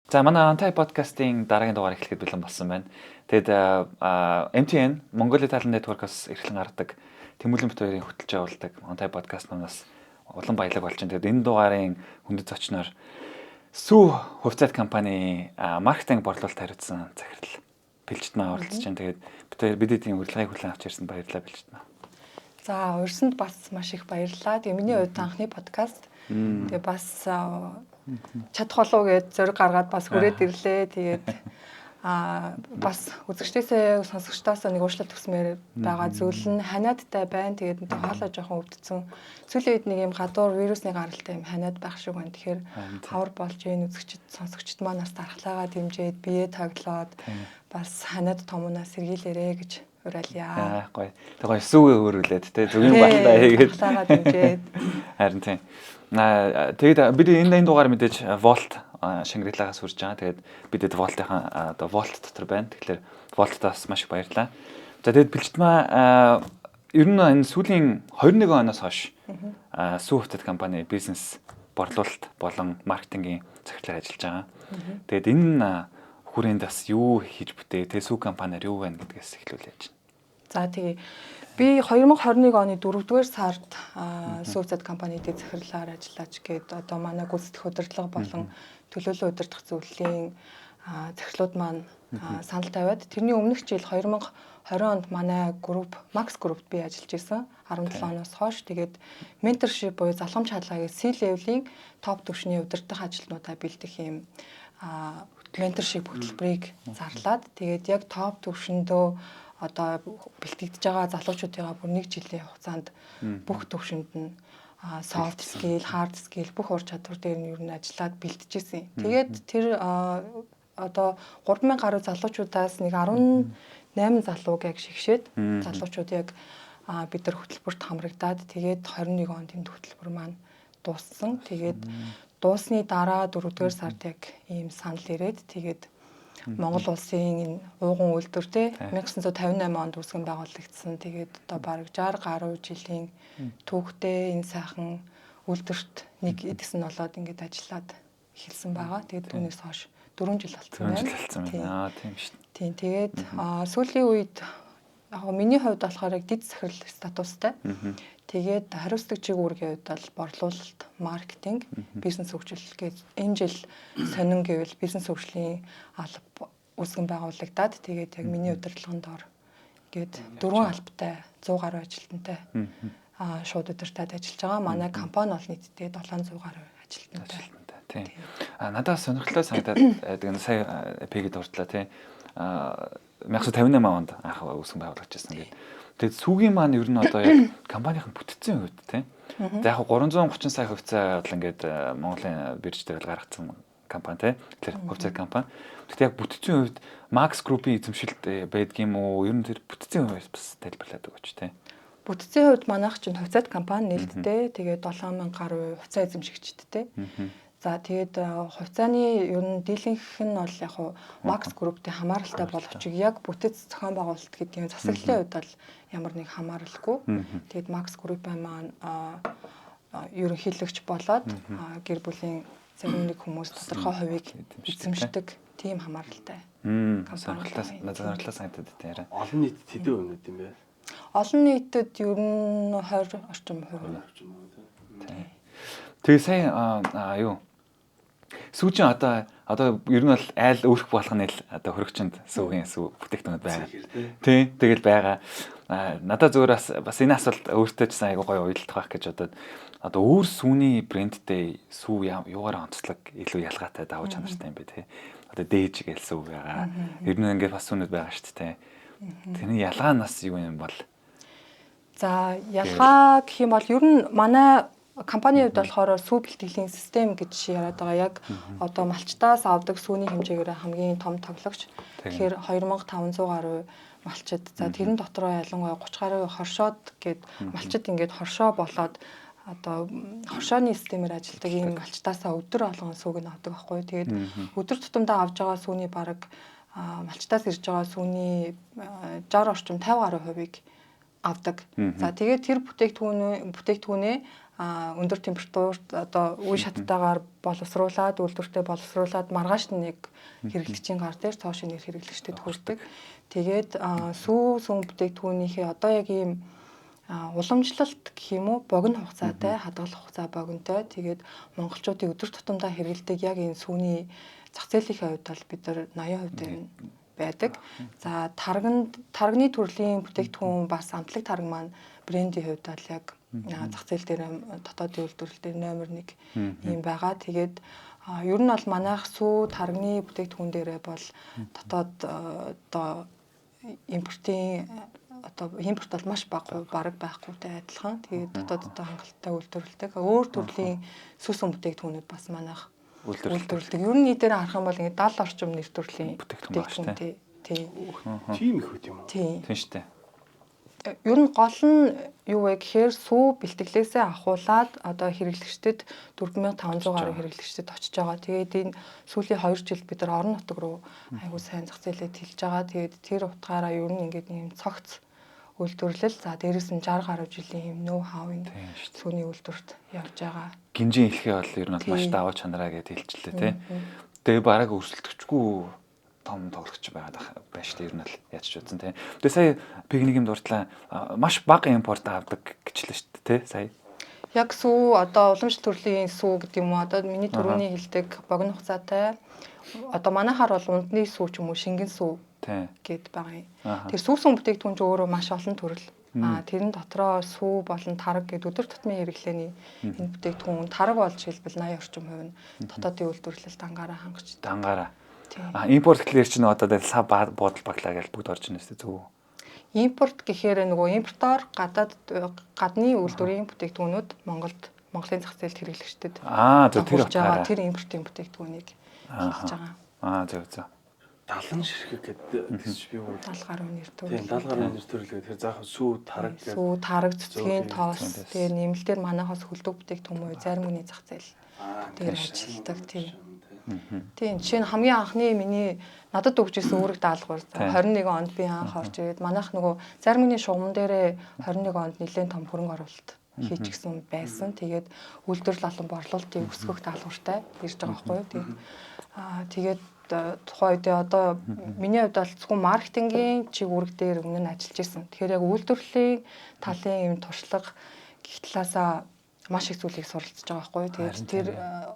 За манай Antai podcast-ийн дараагийн дугаар эхлэхэд бэлэн болсон байна. Тэгэд MTN Mongolia Talent Network-ос эрхлэн гаргадаг Тэмүүлэн бит хоёрын хөтлж явуулдаг Antai podcast-наас улан баялаг болж байна. Тэгэд энэ дугаарын хүндэт зочноор Сүү хувьцаат компани маркетинг борлуулалт хариуцсан захирал Бэлчтмаа оролцож байна. Тэгээд бидний урилгыг хүлээн авч ирсэнд баярлалаа Бэлчтмаа. За урьсанд бас маш их баярлалаа. Тэгээ миний хувьд анхны подкаст. Тэгээ бас чадах болов гэж зориг гаргаад бас хүрээд ирлээ. Тэгээд бас үзэгчдээсээ сонсогчдоосоо нэг уушлал төсмээр байгаа зүйл нь ханиадтай байна. Тэгээд энэ хоолой жоохон өвдсөн. Сүүлийн үед нэг юм гадуур вирусны гаралтай юм ханиад байх шиг байна. Тэгэхээр хавар болж энэ үзэгчд сонсогчд манаас дархлаагаа дэмжиж бие таглаад бас ханиад томоонаас сэргийлээрэ гэж уриалъя. Гоё. Тэгээ сүүгээ өөрүүлээд те зүгийн баталгаа хийгээд дархлаагаа дэмжиж. Харин тийм. Тэгээд бид энэ дугаар мэдээж Volt Шангрилагаас хүрч байгаа. Тэгээд бидэд Volt-ийн одоо Volt дотор байна. Тэгэхээр Volt-таас маш их баярлалаа. За тэгээд Бэлчтмаа ер нь энэ сүүлийн 21 оноос хойш Сүү хувьцаат компани бизнес борлуулалт болон маркетингийн захирлаар ажиллаж байгаа. Тэгээд энэ хүрээнд бас юу хийж бүтээ, тэгээд Сүү компаниар юу байна гэдгээс эхлүүл яаж байна. За тэгээ би 2021 оны 4-р сард Сүү хувьцаат компани дэд захирлаар ажиллаж гээд одоо манай гүйцэтгэх удирдлага болон төлөөлөл удирдах зөвлөлийн захирлууд маань санал тавиад тэрний өмнөх жил 2020 онд манай групп Max Group-т би ажиллаж исэн 17 оноос хойш тэгээд менторшип буюу залхамж хаалгагийн C-level-ийн топ түвшний удирдах ажилтнуудаа бэлдэх юм менторшип хөтөлбөрийг зарлаад тэгээд яг топ түвшиндөө одоо бэлтгэж байгаа залуучуудыгаа бүр 1 жилийн хугацаанд бүх төвшөнд нь soft skill, hard skill бүх ур чадвар дээр нь ер нь ажиллаад бэлтжижсэн. Тэгээд тэр одоо 3000 гаруй залуучуудаас нэг 18 залууг яг шигшээд залуучууд яг бид нар хөтөлбөрт хамрагдаад тэгээд 21 онд энэ хөтөлбөр маань дууссан. Тэгээд дуусны дараа 4-р сард яг ийм санал ирээд тэгээд Монгол улсын энэ ууган үйлдвэр те 1958 онд үүсгэн байгуулагдсан. Тэгээд одоо бараг 60 гаруй жилийн түүхтэй энэ сайхан үйлдвэрт нэг эдгсэн болоод ингээд ажиллаад эхэлсэн байгаа. Тэгээд түүнээс хойш 4 жил болсон байна. Тийм шүү дээ. Тийм. Тэгээд сүүлийн үед яг миний хувьд болохоор яг дэд захирал статустай. Тэгээд хариуцлага чиг үүргийн хувьд бол борлуулалт, маркетинг, бизнес хөгжил гэж энэ жил сонин гэвэл бизнес хөгжлийн алба үүсгэн байгуулагдаад тэгээд яг миний удирдлагын доор ингээд 4 албатай 100 гаруй ажилтнтай шууд удирдаад ажиллаж байгаа. Манай компани бол нийтдээ 700 гаруй ажилтнтай. Тийм. Надад сонирхолтой санагдаад тэгээд сая пэгэд урдлаа тийм. 1958 онд анх үүсгэн байгуулагдчихсан гэдэг. Тэгээд сүүгийн маань ер нь одоо яг компанийн бүтцийн хувьд тийм. За яг 330 сая хувьцаа бол ингээд Монголын бирж дээр гаргацсан компани тийм. Тэгэхээр хувьцаат компани. Гэхдээ яг бүтцийн хувьд Max Group-ийн эзэмшилд байдгийм үү? Ер нь тэр бүтцийн хувьд бас тайлбарлаад өгөөч тийм. Бүтцийн хувьд манайх чинь хувьцаат компани нээлттэй. Тэгээд 7000 гаруй хувьцаа эзэмшигчдтэй. За тэгээд хувьцааны ер нь дийлэнх нь бол яг Max Group-тэй хамааралтай боловч яг бүтэц зохион байгуулалт гэдэг нь засаглалын хувьд бол ямар нэг хамааралгүй. Тэгээд Max Group-ийн маань ерөнхийлөгч болоод гэр бүлийн зарим нэг хүмүүс тодорхой хувийг эзэмшдэг тийм хамааралтай компани. Надад санагдаад байна. Олон нийт хэдэн хувь юм бэ? Олон нийтэд ер нь 20 орчим хувь. Тэгээ сая юу сүүжин одоо ер нь бол айл өөрөх болгоны л одоо хөрөгчөнд сүүгийн сүү бүтээгдэхүүн байгаа. Тийм тэгэл байгаа. Надад зөөрөөс бас энэ асуулт өөртөө ч сайн айгуу гоё уялдах байх гэж одоо өөр сүүний брэндтэй сүү юугаар онцлог илүү ялгаатай давуу чанартай юм бэ те. Одоо дээж гээл сүү байгаа. Ер нь ингээд бас сүүнүүд байгаа шүү дээ. Тэрний ялгаанаас юу юм бол? За ялгаа гэх юм бол ер нь манай компанийн хувьд болохоор сүү бэлтгэлийн систем гэж яриад байгаа. Яг одоо малчтаас авдаг сүүний хэмжээгээр хамгийн том тоглогч. Тэгэхээр 2500 гаруй малчид. За тэрэн дотроо ялангуяа 30 гаруй хоршоод гээд малчид ингээд хоршоо болоод одоо хоршооны системээр ажилладаг ийм малчтаасаа өдөр болгон сүүг нь авдаг байхгүй. Тэгээд өдөр тутамдаа авж байгаа сүүний бараг малчтаас ирж байгаа сүүний 60 орчим 50 гаруй хувийг авдаг. За тэгээд тэр бүтээгдэхүүнээ өндөр температурт одоо үе шаттайгаар боловсруулад үйлдвэртэй боловсруулад маргааш нэг хэрэглэгчийн гар дээр цоо шинээр хэрэглэгчдэд хүрдэг. Тэгээд сүү сүм бүтээгдэхүүнийхээ одоо яг ийм уламжлалт гэх юм уу богино хугацаатай хадгалах хугацаа богинотой. Тэгээд монголчуудын өдөр тутамдаа хэрэглэдэг яг энэ сүүний зах зээлийн хувьд бол бид нар 80% байдаг. За тарганы төрлийн бүтээгдэхүүн бас амтлаг тарга маань брендийн хувьд бол яг зах зээл дээр дотоодын үйлдвэрлэл дээр номер 1 юм байгаа. Тэгээд ер нь бол манайх сүү тарганы бүтээгдэхүүн дээрээ бол дотоод одоо импортын импорт бол маш бага бараг байхгүйтэй адилхан. Тэгээд дотооддоо хангалттай үйлдвэрлэдэг. Өөр төрлийн сүсэн бүтээгдэхүүнүүд бас манайх үйлдвэрлэдэг. Ер нь нийтээр харах юм бол ингээд 70 орчим нэр төрлийн бүтээгдэхүүн тийм их үт юм уу? Тийм шүү дээ. Ер нь гол нь юу вэ гэхээр сүү бэлтгэлээсээ ахуулаад одоо хэрэглэгчдэд 4500 гаруй хэрэглэгчдэд очиж байгаа. Тэгээд энэ сүүлийн 2 жил бид нар орон нутаг руу айгуу сайн зах зээлээ тэлж байгаа. Тэгээд тэр утгаараа ер нь ингээд ийм цогц үйлдвэрлэл за дээрээс нь 60 гаруй жилийн ийм ноу хавын сүүний үйлдвэрт явж байгаа. Гинжин хэлхээ бол ер нь маш даваа чанараа гэж хэлчихлээ тий. Тэгээ бараг өрсөлдөгчгүй том тоглогч байгаад байна шүү дээ. Ер нь л яаж ч үзэн тий. Тэгээ сая пигнигийн дурдлаа маш бага импорт авдаг гэжлээ шүү дээ тий. Сая яг сүү одоо уламжлалт төрлийн сүү гэдэг юм уу одоо миний түрүүний хэлдэг богино хугацаатай одоо манайхаар бол ундны сүү ч юм уу шингэн сүү гэд байгаа юм. Тэр сүүсэн бүтээгдэхүүн ч өөрөө маш олон төрөл. Тэрэн дотроо сүү болон тараг гэдэг өдөр тутмын хэрэглээний энэ бүтээгдэхүүн тараг болж хэлбэл 80 орчим хувь нь дотоодын үйлдвэрлэлд ангаараа хангаж. Ангаараа. Импорт гэхэлэр чинь одоо сав буудал баглаа гэж бүгд орж ирнэ шүү дээ зөв. Импорт гэхээр нөгөө импортоор гадны үйлдвэрийн бүтээгдэхүүнүүд Монголын зах зээлд хэрэглэгчдэд тэр утгаараа тэр импортын бүтээгдэхүүнийг хийж байгаа. Зөв. Далан ширхэг гэдэг би бүр 70 гаруй нэр төрөл. Тийм 70 гаруй нэр төрлөө тэр заах сүү тараг гэдэг. Сүү тараг цэцгийн тоос тэгээ нэмэлтээр манайхаас хөлдөг бүтээгдэхүүн зарим хүний зах зээл дээр ажилладаг тийм. Тийм жишээ нь хамгийн анхны миний надад өгч ирсэн үүрэг даалгавар 21 онд би анх орж ирээд манайх нөгөө зарим хүний шугамн дээрээ 21 онд нэлээд том хөрөнгө оруулалт хийчихсэн байсан. Тэгээд үйлдвэрлэл алан борлуулалтын өсгөх даалгавартай ирж байгаа байхгүй юу. Тэгээд тухайн үед одоо миний хувьд бол зөвхөн маркетингийн чиг үүрэг дээр өмнө нь ажиллаж ирсэн. Тэгэхээр яг үйлдвэрлэлийн талын юм туршлага гэх талаасаа маш их зүйлийг суралцж байгаа байхгүй юу. Тэгээд тэр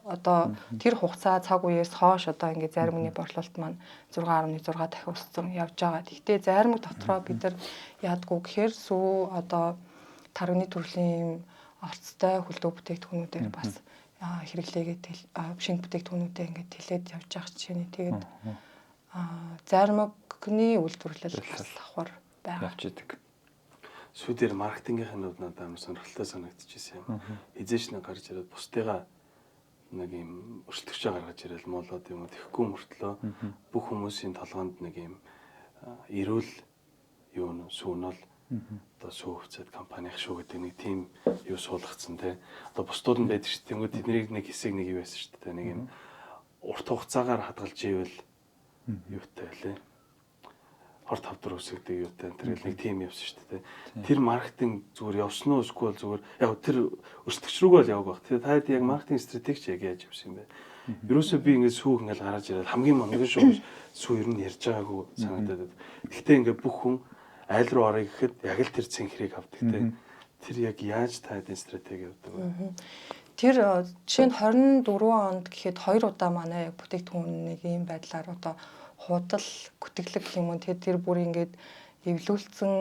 одоо тэр хугацаа цаг үеэс хойш одоо ингээд зарим хүний борлуулалт маань 6.6 дахин өссөн явж байгаа. Гэхдээ зарим дотроо бид нар яадгүй гэхээр сүү одоо тарганы төрлийн орцтой хөлдөө бүтээгдэхүүнүүдээр бас хэрэглээгээд шинэ бүтээгдэхүүнүүдээ ингээд тэлээд явж байгаа жишээний тэгээд заримны үйлдвэрлэл бас давхар байгаа. Явж идэг. Сүүдээр маркетингийн хувьд надад амар сонирхолтой санагдчихсэн юм. Эзэж нэг гарч ирээд бусдыгаа нэг юм өрсөлдөгчөө гаргаж ирэл моолоод юм уу тэгэхгүй мөртлөө бүх хүмүүсийн толгоонд нэг юм эрүүл юу н сүүнэл одоо сүү хвцэд компанийн шүү гэдэг нэг тийм юу суулгацсан те. Одоо бусдууд нь байдаг шүү дээ. Тэнгүүд тэднийг нэг хэсэг нэг юу байсан шүү дээ. Нэг юм урт хугацаагаар хадгалж ивэл юутай байлээ. Хорт тавдар үсгдэг юутай тэр нэг тийм явсан шүү дээ. Тэр маркетинг зүгээр явсан уу эсвэл зүгээр яг тэр өрсөлдөгч рүүгээ л яваг баг. Тэгээ таад яг маркетинг стратеги яг яаж явсан юм бэ? Ерөөсөө би ингээд сүү ингээл гараад ирээд хамгийн монгол шүү сүү ер нь ярьж байгаагүй санагдаад. Гэхдээ ингээд бүх хүн айл руу орё гэхэд яг л тэр цэнхрийг авдаг те. Тэр яг яаж таадын стратеги явдаг вэ? Тэр жишээ нь 24 онд гэхэд 2 удаа манай яг бүтээгдэхүүнийг ийм байдлаар одоо худал гүтгэлэг гэх юм уу тэр бүр ингээд эвлүүлсэн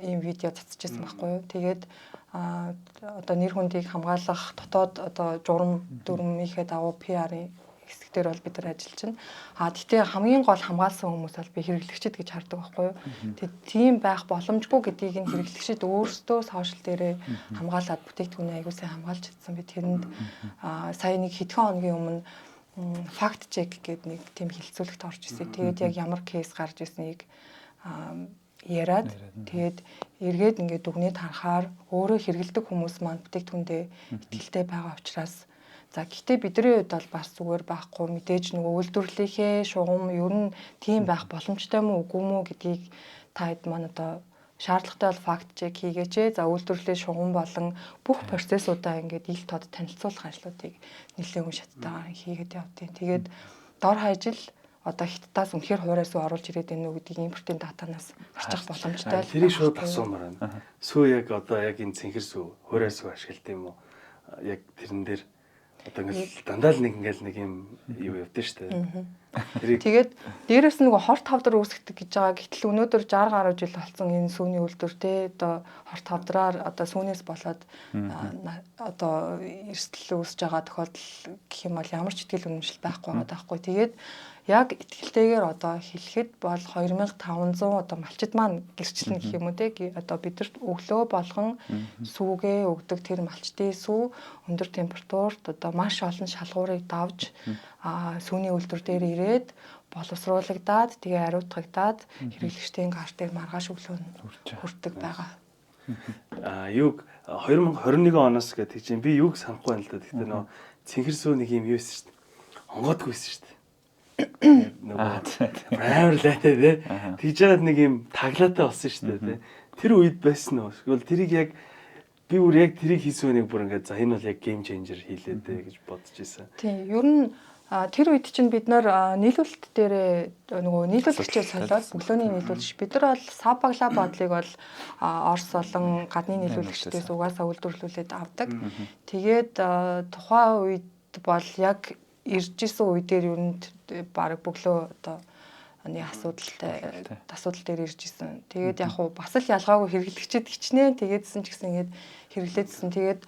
ийм видео цацчихсан байхгүй юу. Тэгээд одоо нэр хүндийг хамгаалах дотоод одоо журам дүрмийнхээ давуу PR-ийн хэсгээр бол бид нар ажиллаж байна. Гэхдээ хамгийн гол хамгаалсан хүмүүс бол би хэрэглэгчид гэж хардаг байхгүй юу. Тэгээд тийм байх боломжгүй гэдгийг нь хэрэглэгчид өөрсдөө сошиал дээрээ хамгаалаад бүтээгдэхүүнээ аягүй сайн хамгаалж чадсан. Би тэрэнд сая нэг хэдхэн хоногийн өмнө факт чек гэдэг нэг тийм хилцүүлэгт орж ирсэн. Тэгээд яг ямар кейс гарч ирснийг яриад тэгээд эргээд ингээд дүгнээд харахаар өөрөө хэрэгэлдэг хүмүүс маань бүтээгдэхүүндээ итгэлтэй байгаа учраас за гэхдээ бидний хувьд бол бас зүгээр байхгүй мэдээж нөгөө үйлдвэрлэлийнхээ шугам ер нь тийм байх боломжтой мó үгүй мó гэдгийг та хэд маань одоо шаардлагатай бол факт чек хийгээч. За үйлдвэрлэлийн шугам болон бүх процессуудаа ингээд ил тод танилцуулах ажлуудыг нэлээд хүн шаттайгаар хийгээд явдیں۔ Тэгээд дор хаяж л одоо хятадаас үнэхээр хуурайс оруулж ирээд байна уу гэдгийг импортын датанаас харчих боломжтой. Тэрийг шууд асуумаар байна. Сүү яг одоо яг энэ цэнхэр сүү хуурайс ашиглалт юм уу? Яг тэрэн дээр одоо ингээл дандаа л нэг юм юу явдсан шүү дээ. Тэгээд дээрээс нөгөө хорт хавдар үүсгдэг гэж байгаа. Гэтэл өнөөдөр 60 гаруй жил болсон энэ сүүний үйлдвэр те одоо хорт хавдраар одоо сүүнээс болоод одоо эрсдэл үүсэж байгаа тохиолдол гэх юм бол ямар ч ихтгэл үнэмшил байхгүй байгаа даахгүй. Тэгээд яг итгэлтэйгээр одоо хэлэхэд бол 2500 одоо малчид маань гэрчлэн гэх юм уу те одоо бидэрт өглөө болгон сүүгээ өгдөг тэр малчдын сүү өндөр температурт одоо маш олон шалгуурыг давж сүүний үйлдвэр дээр ирээд боловсруулагдаад тэгээ ариутгагдаад хэрэглэгчдийн карт дээр маргааш өглөө хүрдэг байгаа. Юг 2021 оноос гэдэг чинь би юг санахгүй байна л да. Тэгтээ нөө цэнхэр сүү нэг юм юу байсан шүү дээ. Онгоодгүйсэн шүү дээ. Амар лайтай тий. Тэгж яагаад нэг юм таглаатай болсон шүү дээ тий. Тэр үед байсан уу? Тэгвэл тэрийг яг би бүр яг тэрийг хийсэн үнийг бүр ингээд за энэ бол яг гейм ченжер хийлээ дээ гэж бодож ирсэн. Тийм. Ер нь тэр үед чинь бид нар нийлүүлэлт дээрээ нөгөө нийлүүлэгчээ солиод өглөөний нийлүүлэгч бид нар бол сабагла бодлыг бол Орос болон гадны нийлүүлэгчдээс угаасаа үйлдвэрлүүлээд авдаг. Тэгээд тухайн үед бол яг ирж исэн үе дээр ер нь баг бөглөө одоо нэг асуудал дээр ирж исэн. Тэгээд яг хуу бас л ялгаагүй хэрэглэгчэд хичнээн тэгээдсэн ч гэсэн ингээд хэрэглээдсэн. Тэгээд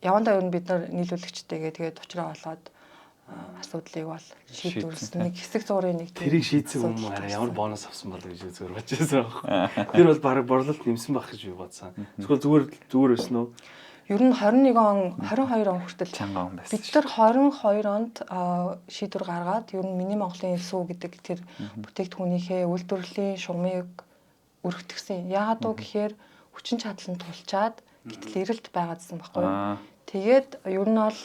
явандаа ер нь бид нар нийлүүлэгчтэйгээ тэгээд уулзраа болоод асуудлыг бол шийдвэрлсэн. Нэг хэсэг зургийн нэг тэрийг шийдсэн юм уу хараа ямар бонус авсан бол гэж зүгээр бодчихсон байхгүй. Тэр бол баг борлуулалт нэмсэн байх гэж би бодсон. Зүгээр байсан уу? Ер нь 21 он 22 он хүртэл чанга он байсан. Бид нар 22 онд шийдвэр гаргаад ер нь Миний Монголын сүү гэдэг тэр бүтээгдэхүүнийхээ үйлдвэрлэлийн шугамыг өргөтгсөн. Яагаад вэ гэхээр хүчин чадал нь тулчаад гэтэл эрэлт байгаадсан байхгүй юу. Тэгээд ер нь бол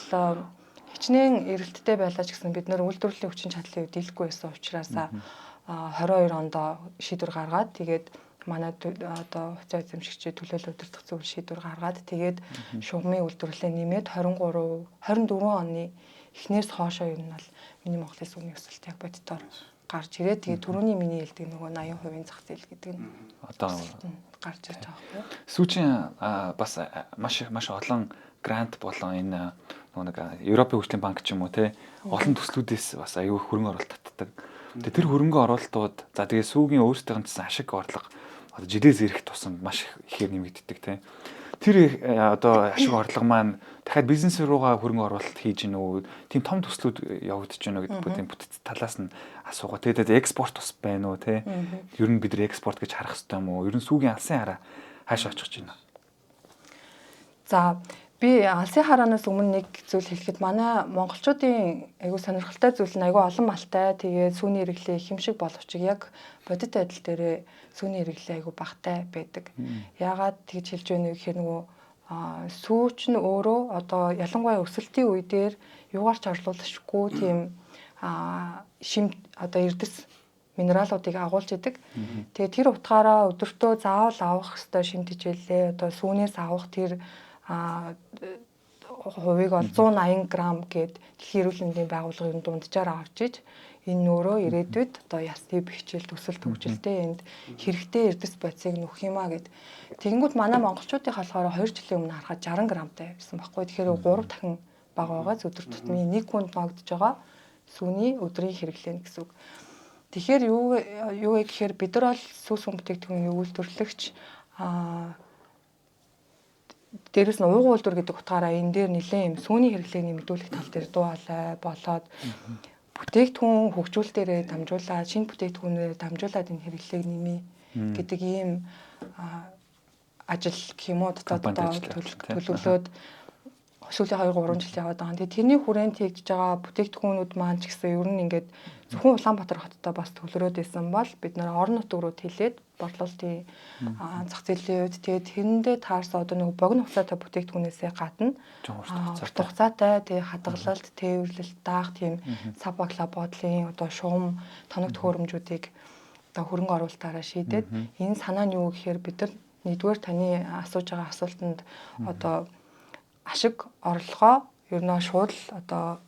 хичнээн эрэлттэй байлаа ч гэсэн бид нар үйлдвэрлэлийн хүчин чадлыг дийлэхгүй байсан учраас 22 онд шийдвэр гаргаад тэгээд манай одоо хуцаа эзэмшигчид төлөөлөл удирдах зөвлөл шийдвэр гаргаад тэгээд шугамын үйлдвэрлэлээ нэмээд 24 оны эхнээс хоошоо ер нь бол Миний Монголын сүүний өсөлт яг боддоор гарч ирээд тэгээд түрүүний миний хэлдэг нөгөө 80% зах зээл гэдэг нь одоо гарч ирж байгаа юм. Сүүчийн бас маш олон грант болон энэ нэг Европын хөгжлийн банк ч юм уу те олон төслүүдээс бас аюул хөрөнгө оруулалт татдаг. Тэгээд тэр хөрөнгө оруулалтууд за тэгээд сүүгийн өөрсдийнх нь ашиг орлого одоо жилээс ирэх тусам маш ихээр нэмэгддэг тийм. Тэр одоо ашиг орлого маань дахиад бизнес руугаа хөрөнгө оруулалт хийж гинэ үү? Тийм том төслүүд явагдаж байна уу гэдэг бүтээн бүтэц талаас нь асуугаа. Тэгээд экспорт тус байна уу те? Ер нь бид нар экспорт гэж харах хэрэгтэй юм уу? Ер нь сүүгийн алсын хараа хаашаа очих гэж байна? За би алсын хараанаас өмнө нэг зүйл хэлэхэд манай монголчуудын айгүй сонирхолтой зүйл нь айгүй олон малтай тэгээд сүүний хэрэглээ их юм шиг боловч яг бодит адил дээрээ сүүний хэрэглээ айгүй багтай байдаг. Яагаад тэгж хэлж байна вэ гэхээр нөгөө сүүч нь өөрөө одоо ялангуяа өсөлтийн үе дээр юугаар ч орлуулахгүй тийм шим одоо эрдэс минералуудыг агуулж идэг. Тэгээд тэр утгаараа өдөртөө заавал авах ёстой шимт хичээлээ одоо сүүнээс авах тэр хувийг бол 180 г гээд дэлхийн эрүүл мэндийн байгууллагын дунджаар авч иж энэ нөрөө ирээдүйд одоо ясны бэхжилт өсөлт хөгжилтэй энд хэрэгтэй эрдэс бодисыг нөх юмаа гэд. Тэгэнгүүт манай монголчуудын болохоор 2 жилийн өмнө харахад 60 г-тай байсан байхгүй. Тэгэхээр 3 дахин бага байгаас өдөр тутмын 1 хүнд ногдож байгаа сүүний өдрийн хэрэглээ гэсэн үг. Тэгэхээр юу вэ гэхээр бид нар бол сүүс бүтээгдэхүүний үйлдвэрлэгч дээрээс нь уугуул үйлдвэр гэдэг утгаараа энэ дээр нэлээд юм сүүний хэрэглээг нэмэгдүүлэх тал дээр дуу хоолой болоод бүтээгдэхүүн хөгжүүлэлтээрээ дамжуулаад шинэ бүтээгдэхүүнээр дамжуулаад энэ хэрэглээг нэмье гэдэг ийм ажил гэх юм уу төлөвлөлөөд сүүлийн 2-3 жил яваад байгаа. Тэгээ тэрний хүрээнд хийгдэж байгаа бүтээгдэхүүнүүд маань ч гэсэн ер нь ингээд зөвхөн Улаанбаатар хоттой бас төлрөөд байсан бол бид нэр орон нутг руу тэлээд борлуулалтын зах зээлийн үед тэгээд тэрэндээ таарсан одоо нэг богино хугацаатай бүтээгдэхүүнээсээ гадна урт хугацаатай тэгээд хадгалалт, тээвэрлэлт, даах тийм сабагла бодлын одоо шугам, тоног төхөөрөмжүүдийг одоо хөрөнгө оруулалтаараа шийдээд энэ санаа нь юу гэхээр бид нар нэгдүгээр таны асууж байгаа асуултанд одоо ашиг орлогоо ер нь шууд одоо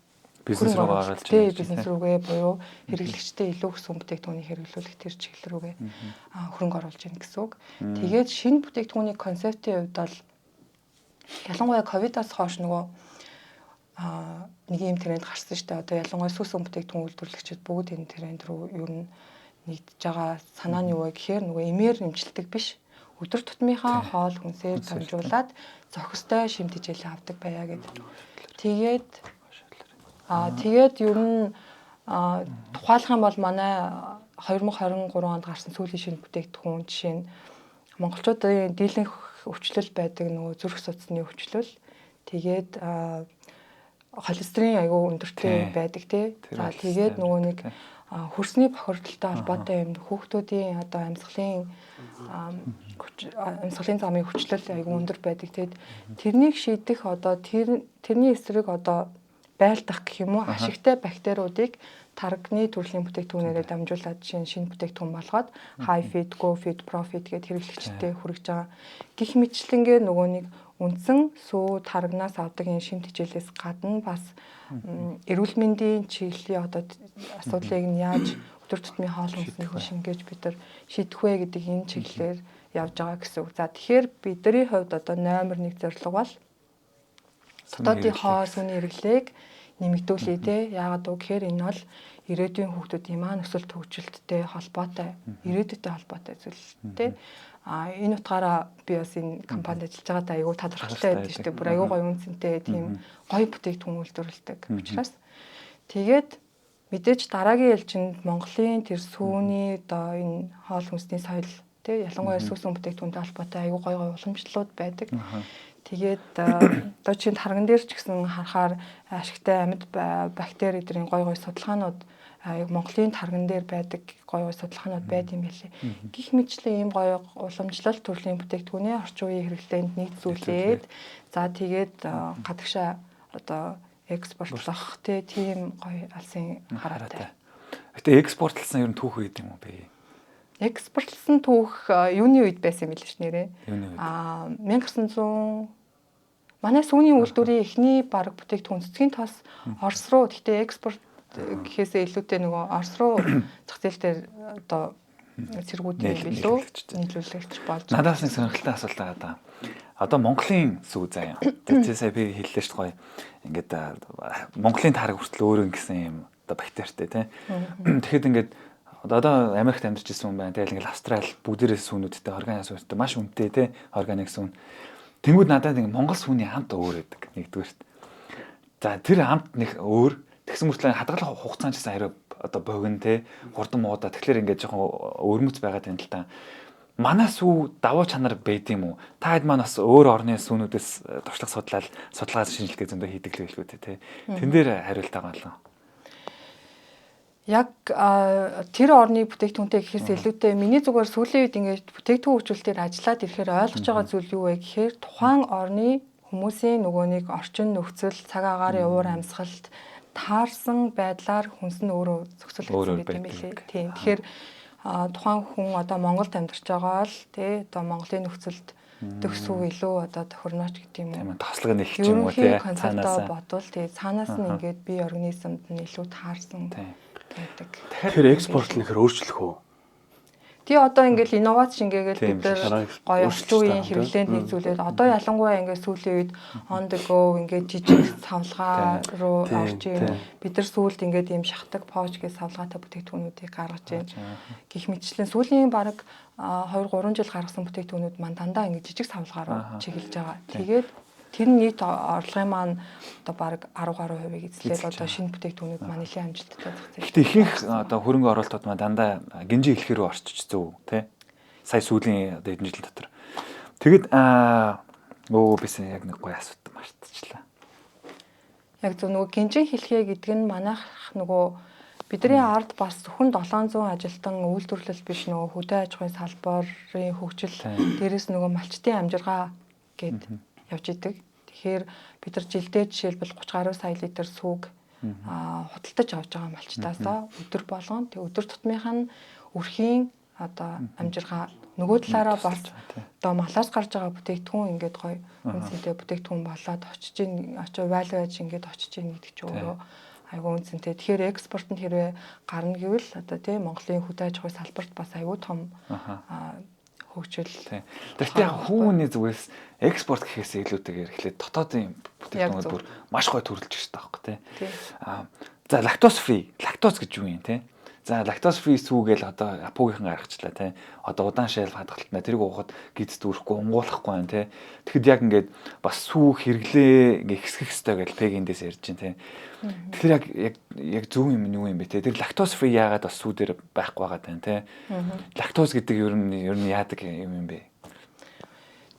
бизнес руу оруулж бизнес рүүгээ буюу хэрэглэгчтэй илүү их сүм бүтээгдэхүүнийг хэрэглүүлэх тэр чиглэл рүүгээ хөрөнгө оруулж ийн гэсэн үг. Тэгээд шинэ бүтээгдэхүүний концептын хувьд бол ялангуяа ковидоос хойш нөгөө нэг юм тренд гарсан шүү дээ. Одоо ялангуяа сүм бүтээгдэхүүн үйлдвэрлэгчид бүгд энэ тренд рүү ер нь нэгдэж байгаа. Санаа нь юу вэ гэхээр нөгөө эмээр нэмжилдэг биш. Өдөр тутмынхаа хоол хүнсээр дамжуулаад зохистой шимт хичээлээ авдаг байя гэдэг. Тэгээд ер нь тухайлах юм бол манай 2023 онд гарсан сүүлийн шинэ бүтээгдэхүүн жишээ нь монголчуудын дийлэнх өвчлөл байдаг нөгөө зүрх судасны өвчлөл. Тэгээд холестерин аягүй өндөртэй байдаг тий. За тэгээд нөгөө нэг хөрсний бохирдолтой холбоотой юм хүүхдүүдийн одоо амьсгалын замын хүчлэл аягүй өндөр байдаг. Тэгээд тэрнийг шийдэх одоо тэрний эсрэг одоо байлдах гэх юм уу ашигтай бактериудыг тарганы төрлийн бүтээгдэхүүнээрээ дамжуулаад шинэ бүтээгдэхүүн болгоод high feed, go feed, pro feed гэдэг хэрэглэгчтэй хүргэж байгаа. Гэх мэтлэнгээр нөгөө нэг үндсэн сүү таргнаас авдаг энэ шимт хичээлээс гадна бас эрүүл мэндийн чиглэлийн одоо асуудлыг нь яаж өдөр тутмын хоол хүнсний шингээж бид нар шийдэх вэ гэдэг энэ чиглэлээр явж байгаа гэсэн үг. За тэгэхээр бидний хувьд одоо номер 1 зорилго бол дотоодын хоол сүний хэрэглээг нэмэгдүүлээ те. Яагаад вэ гэхээр энэ бол ирээдүйн хүүхдүүдийн маань өсөлт хөгжилттэй холбоотой, ирээдүйтэй холбоотой зүйл те. Энэ утгаараа би бас энэ компанид ажиллаж байгаадаа аягүй тодорхойлтой байдаг шүү дээ. Бүр аягүй гоё үнцэнтэй тийм гоё бүтээгдэхүүн үйлдвэрлэдэг учраас тэгээд мэдээж дараагийн ээлжинд Монголын тэр сүүний одоо энэ хоол хүнсний соёл те ялангуяа сүүсэн бүтээгдэхүүнтэй холбоотой аягүй гоё уламжлалууд байдаг. Тэгээд одоо чинь тарган дээр ч гэсэн харахаар ашигтай амьд бактери эдрийн гой судалгаанууд Монголын тарган дээр байдаг гой судалгаанууд байд юм билээ. Гэх мэтлэн ийм гой уламжлалт төрлийн бүтээгдэхүүнээ орчин үеийн хэрэглээнд нийцүүлээд за тэгээд гадагшаа одоо экспортлох тийм гой алсын хараатай. Гэтэ экспортлсан ер нь түүх үед юм уу бэ? Экспортлсон түүх юуны үед байсан юм билээ ш нэрээ. 1900 манай сүүний үйлдвэрийн эхний баг бүтээгдэхүүн цэцгийн тоос Орос руу гэхдээ экспорт гэхээсээ илүүтэй нөгөө Орос руу зах зээл дээр одоо цэргүүдийн билүү нийлүүлэгч болж. Надаас нэг сонирхолтой асуулт байгаа даа. Одоо Монголын сүү заяа. Тэгээ сая би хэллээ шүү дээ. Ингээд Монголын тараг хүртэл өөр гэсэн юм одоо бактеритэй тий. Тэгэхэд ингээд одоо Америкт амьдарч ирсэн хүн байна. Тэгэл ингээл Австрали бүгдээрээ сүүнүүдтэй органик сүүнтэй маш үнэтэй тий органик сүүн. Тэнгүүд надад ингээ Монгол сүүний хамт өөр байдаг нэгдүгээрт. За тэр хамт нэг өөр тэгсэн мөртлөө хадгалах хугацаанд ч гэсэн арай одоо богино тий хурдан муудаа тэгэхээр ингээ жоохон өрмөц байгаа юм л та. Манай сүү давуу чанар байд юм уу? Та хэд маань бас өөр орны сүүнүүдээс туршлага судалгаа шинжилгээ зөндөө хийдэг л байлгүй тий. Тэн дээр хариулт байгаа болов. Яг тэр орны бүтээгдэхүүнтэй гэхээс илүүтэй миний зүгээр сүүлийн үед ингээд бүтээгдэхүүн хөгжүүлэлтээр ажиллаад ирэхээр ойлгож байгаа зүйл юу вэ гэхээр тухайн орны хүмүүсийн нөгөө нэг орчин нөхцөл, цаг агаарын уур амьсгалд таарсан байдлаар хүнс нь өөрөө зохицуулагдсан гэдэг юм билээ. Тийм. Тэгэхээр тухайн хүн одоо Монголд амьдарч байгаа л тий одоо Монголын нөхцөлд төгсөв илүү одоо тохирнооч гэдэг юм уу. Тослого нэг юм уу тий цаанаас бодвол тий цаанаас нь ингээд бие организмд нь илүү таарсан байдаг. Тэгэхээр экспорт нэхэр өөрчлөх үү? Тий одоо ингээл инновац шингээгээл бид нар гоё орчин үеийн хэрэглээнд нийцүүлээд одоо ялангуяа ингээд сүүлийн үед on the go ингээд жижиг савлгаа руу орж ийн бид нар сүүлд ингээд ийм шахдаг pouch гэж савлгаатай бүтээгдэхүүнүүдийг гаргаж байна. Гэх мэтчлэн сүүлийн бараг 2-3 жил гаргасан бүтээгдэхүүнүүд маань дандаа ингээд жижиг савлгаа руу чиглэж байгаа. Тэгээд тэр нийт орлогын маань одоо баг 10% эзлээд одоо шинэ бүтээгдэхүүнүүд маань нэлээд амжилттай зах зээл. Гэтэ ихэнх одоо хөрөнгө оруулалтууд маань дандаа гинжи хэлхэр рүү орчиж зөв тий. Сая сүүлийн одоо хэдэн жил дотор. Тэгэд бисээ яг нэг гоё асуулт мартчихлаа. Яг зөв нөгөө гинжи хэлхээ гэдэг нь манайх нөгөө бидний ард бас зөвхөн 700 ажилтан үйлдвэрлэл биш нөгөө хөдөө аж ахуйн салбарын хөгжил дээрээс нөгөө малчтын амжиргаа гэд явж идэг. Тэгэхээр бид нар жилдээ жишээлбэл 30 гаруй сая литр сүг худалдаж авч байгаа малчтаасаа өдөр болгон тэг өдөр тутмынх нь өрхийн одоо амжиргаа нөгөө талаараа бас одоо малаас гарч байгаа бүтээгдэхүүн ингээд гоё үнцэнтэй бүтээгдэхүүн болоод очиж валю байж ингээд очиж ийн гэдэг чинь өөрөө айгүй үнцэнтэй. Тэгэхээр экспортод хэрвээ гарна гэвэл одоо тийм Монголын хөдөө аж ахуйн салбарт бас айгүй том хөгжил. Тэгэхдээ яг хүүний зүгээс экспорт гэхээс илүүтэйгээр эхлээд дотоодын бүтээгдэхүүнүүд бүр маш гоё төрөлж ирж байгаа байхгүй тий. За лактоз гэж юу юм тий? За лактоз фри сүү гэл одоо Апогийнхан гаргачлаа тий. Одоо удаан шалгалт хадгалтна тэрийг уухад гиз дүүрэхгүй унгуулахгүй байна тий. Тэгэхэд яг ингээд бас сүү хэрэглээ ингээ хэсгэх хэвээр гэл пегиндээс ярьж байна тий. Тэгэхээр яг зөв юм нь юу юм бэ тий. Тэр лактоз фри яагаад бас сүү дээр байхгүй байгаа тань тий. Лактоз гэдэг ер нь яадаг юм бэ?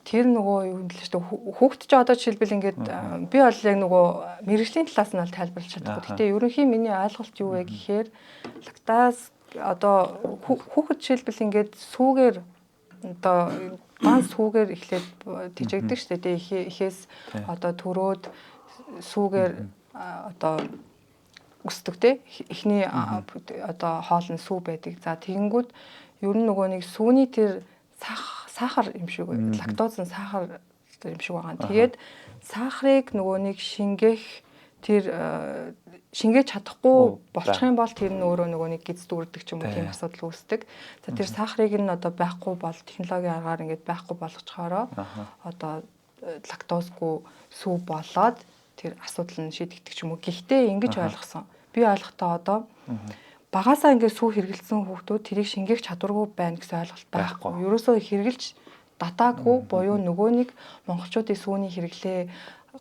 Тэр нөгөө юу юм л шүү дээ. Хүүхэд ч одоо жишээлбэл ингээд би бол яг нөгөө мэрэгжлийн талаас нь бол тайлбарлаж чадахгүй. Гэхдээ ерөнхийн миний ойлголт юу вэ гэхээр лактаз одоо хүүхэд жишээлбэл ингээд сүүгээр одоо ганц сүүгээр эхлээд тэжээгдэг шүү дээ. Эхээс одоо төрөөд сүүгээр одоо өсдөг те. Эхний одоо хоол нь сүү байдаг. За тэгэнгүүт ер нь нөгөө нэг сүүний тэр сахар юм шиг лактоз нь сахар юм шиг байгаа. Тэгээд сахарыг нөгөө нэг шингээж чадахгүй болчих юм бол тэр нь өөрөө нөгөө нэг гиз дүүрдэг ч юм уу тийм асуудал үүсдэг. За тэр сахарыг нь одоо байхгүй бол технологийн аргаар ингээд байхгүй болгочхороо одоо лактозгүй сүү болоод тэр асуудал нь шийдэгдэх ч юм уу. Гэхдээ ингэж ойлгосон. Би ойлгохдоо одоо багасаа ингээд сүү хэрэгэлсэн хүүхдүүд тэрийг шингээх чадваргүй байна гэсэн ойлголт байхгүй. Ерөөсөө хэрэгэлж датаагүй буюу нөгөө нэг монголчуудын сүүний хэрэглээ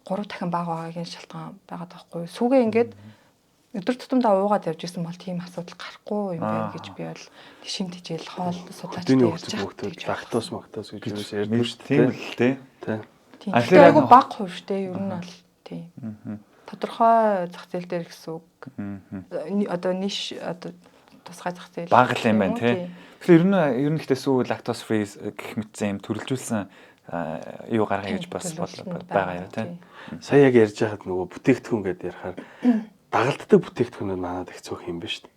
3 дахин бага байгаагийн шалтгаан байгаа байхгүй. Сүүгээ ингээд өдөр тутамдаа уугаад явж исэн бол тийм асуудал гарахгүй юм байна гэж би бол шим тижэл хоол судлаачтай ярьж байгаа. Лактоз мактоз гэж юус ярьдаг шүү дээ. Тийм л тий. Тийм. Айгу бага хувь шүү дээ. Ер нь бол тийм. Тодорхой зах зээл дээр гэсэн үг. Одоо ниш одоо тусгай зах зээл бага юм байна тий. Тэгэхээр ер нь ихтэй сүү лактоз фри гэх мэтсэн юм төрөлжүүлсэн юу гаргая гэж бас байгаа юм тий. Сая яг ярьж байхад нөгөө бүтээгдэхүүн гэдээ ярихаар дагалддаг бүтээгдэхүүнүүд манад их цөөх юм ба шүү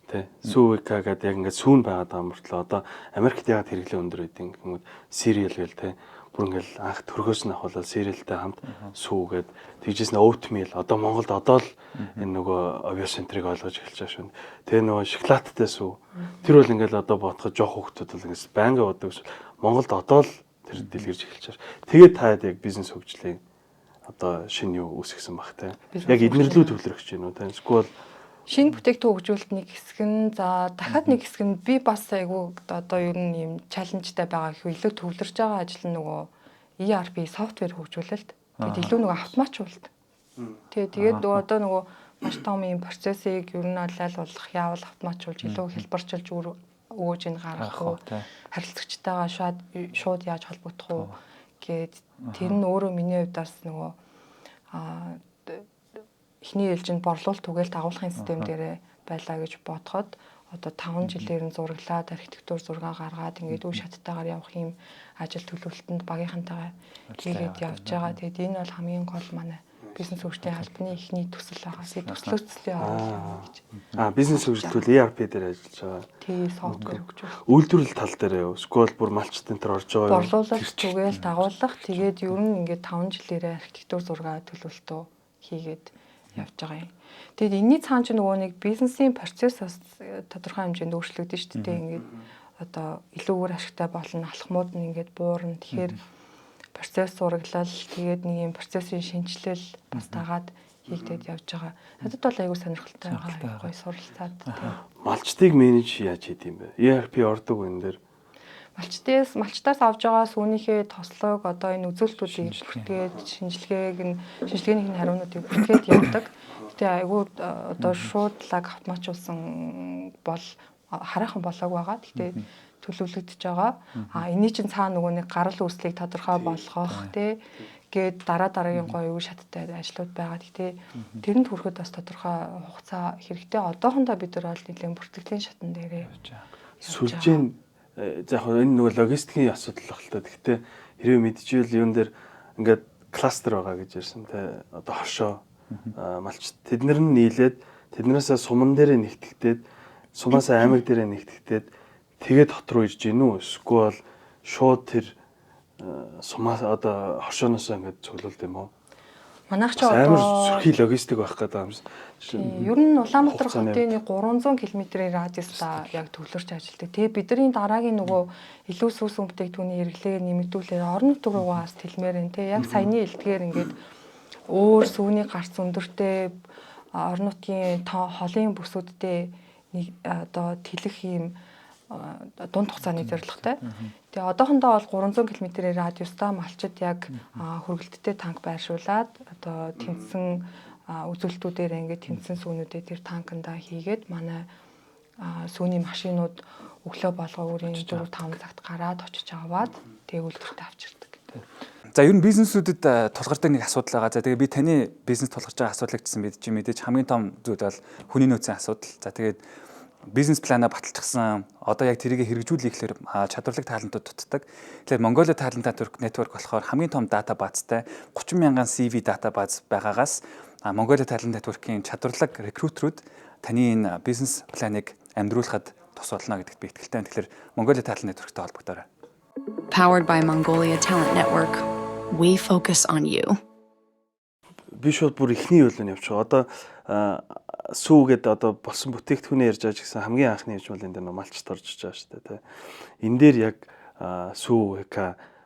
дээ. Тэ сүү гэдэг яг ингээд сүүн байгаад байгаа мөртлөө одоо Америкт ягаад хэрэглээ өндөр байдгийг хүмүүс cereal гэл тэ бүр ингээл анх төрхөөс нь ахвал cerealтэй хамт сүүгээд тэгжээс нь oatmeal одоо Монголд одоо л энэ нөгөө авиацентрийг ойлгож эхэлж байгаа шүү. Тэгээ нөгөө шоколадтай сүү тэр бол ингээл одоо бодоход жоох хөвгтүүд бол ингээс байнга удаг шүү. Монголд одоо л тэр дэлгэрж эхэлж байгаа. Тэгээд таад яг бизнес хөгжлийн одоо шинэ юу үүсгэсэн баг те. Яг эднэрлүү төвлөрөх гэж байна уу те. Эсвэл шинэ бүтээгдэхүүн хөгжүүлэлт нэг хэсэг нь за дахиад нэг хэсэг нь би бас айгүй одоо ер нь юм чаленжтай байгаа их илүү төвлөрж байгаа ажил нь нөгөө ERP софтвер хөгжүүлэлт. Тэгээд илүү нөгөө автоматжуулалт. Тэгээд одоо нөгөө маш том юм процессыг ер нь аль болох яавал автоматжуулж илүү хэлбэрчилж өгөөж ин гаргах уу харилцагчтайгаа шууд яаж холбогдох уу гэд тэр нь өөрөө миний хувьдаас нөгөө эхний ээлжинд борлуулалт түгээл дагуулгын систем дээрээ байлаа гэж бодоход одоо 5 жилээр нь зураглаад архитектур зураг гаргаад ингээд үе шаттайгаар явах юм ажил төлөвлөлтөнд багийнхантайгаа хийгээд явж байгаа. Тэгээд энэ бол хамгийн гол манай бизнес хөгжлийн албаны эхний төсөл байгаа. Тэгээд төслөөцлийн оруулах гэж. Бизнес хөгжөлтөл ERP дээр ажиллаж байгаа. Тий, софтвер хөгжүүл. Үйлдвэрлэл тал дээр юу? Эсвэл бүр малчт энэ төр орж байгаа юу? Борлуулалт түгээл дагуулгах. Тэгээд ер нь ингээд 5 жилээр архитектур зураг төлөвлөлтөө хийгээд явж байгаа юм. Тэгээд энэний цаана ч нөгөө нэг бизнесийн процесс бас тодорхой хэмжээнд өөрчлөгдөн шүү дээ. Ингээд одоо илүүгээр ашигтай болно, алхмууд нь ингээд буурна. Тэгэхээр процесс зураглал тэгээд нэг юм процессын шинжилэл бас дагаад хийгдээд явж байгаа. Надад бол аягүй сонирхолтой байгаа. Гоё суралцаад тийм. Малчтыг менеж яаж хийд юм бэ? ERP ордог энэ дээр. Малчтаас авж байгаа сүүнийхээ тослог одоо энэ үзүүлэлтүүдийг бүртгээд шинжилгээнийх нь хариунуудыг бүртгээд явдаг. Тэгээ аягүй одоо шууд лаг автоматжуулсан бол хараахан болоог байгаа. Гэхдээ төлөвлөгдөж байгаа. Эний чинь цаана нөгөө нэг гарал үүслийг тодорхой болгох тэгээд дараагийн гоё үе шаттай ажлууд байгаа. Гэхдээ тэрэнд хүрэхэд бас тодорхой хугацаа хэрэгтэй. Одоохондоо бид нар бол нэлээд бүртгэлийн шатн дээрээ сүлжээ за яг энэ нөгөө логистикийн асуудал баг л та. Гэхдээ хэрвээ мэдчихвэл юун дээр ингээд кластер байгаа гэж ярьсан те одоо хошоо малч тэднэр нь нийлээд тэднээсээ суман дээрээ нэгтгэдээд сумаасаа аймаг дээрээ нэгтгэхэд тэгээд хот руу ирж гин үү? Эсвэл шууд тэр сумаас одоо хоршооноосоо ингээд цуглуулд юм уу? Манайх ч Амар одоо сөрхий логистик байх гэдэг юм шиг. ер нь Улаанбаатар хотын 300 км-ийн радиуста яг төвлөрч ажилладаг. Тэгээ бидний дараагийн нөгөө илүү сүс бүтээгдэхүүний хэрэглээг нэмэгдүүлээд орон нутг руугаас тэлмээр энэ те яг саяны элдгээр ингээд өөр сүүний гарц өндөртэй орон нутгийн холын бүсүүдтэй одоо тэлэх юм дунд хугацааны зорилготой. Тэгээ одоохондоо бол 300 км-ийн радиустай малчид яг хөргөлттэй танк байршуулад одоо тэнцсэн үзүүлэлтүүдээр ингээд тэнцсэн сүүнүүдээ тэр танканда хийгээд манай сүүний машинууд өглөө болгоо өөрийн 4-5 цагт гараад очиж аваад тэгээ үйлдвэртээ авчирдаг. За ер нь бизнесүүдэд тулгардаг нэг асуудал байгаа. За тэгээ би таны бизнес тулгарч байгаа асуудлыг гэсэн мэдээж хамгийн том зүйл бол хүний нөөцийн асуудал. За тэгээд бизнес планаа баталчихсан. Одоо яг тэрийг хэрэгжүүлэх гэхээр чадварлаг талантууд дутдаг. Тэгэхээр Mongolia Talent Network болохоор хамгийн том дата баазтай 30 мянган CV дата бааз байгаагаас Mongolia Talent Network-ийн чадварлаг рекрутерүүд таны энэ бизнес планыг амьдруулахад тус болно гэдэгт би итгэлтэй. Тэгэхээр Mongolia Talent Network-тэй холбогдоорой. Powered by Mongolia Talent Network. We focus on you. Би шууд бүр ихний үйлэн явчих. Одоо сүүгээд одоо болсон бүтээгдэхүүнээ ярьж байгаа ч гэсэн хамгийн анхны юм бол энэ дээр малчт орж иж байгаа шүү дээ, тэ. Энэ дээр яг сүү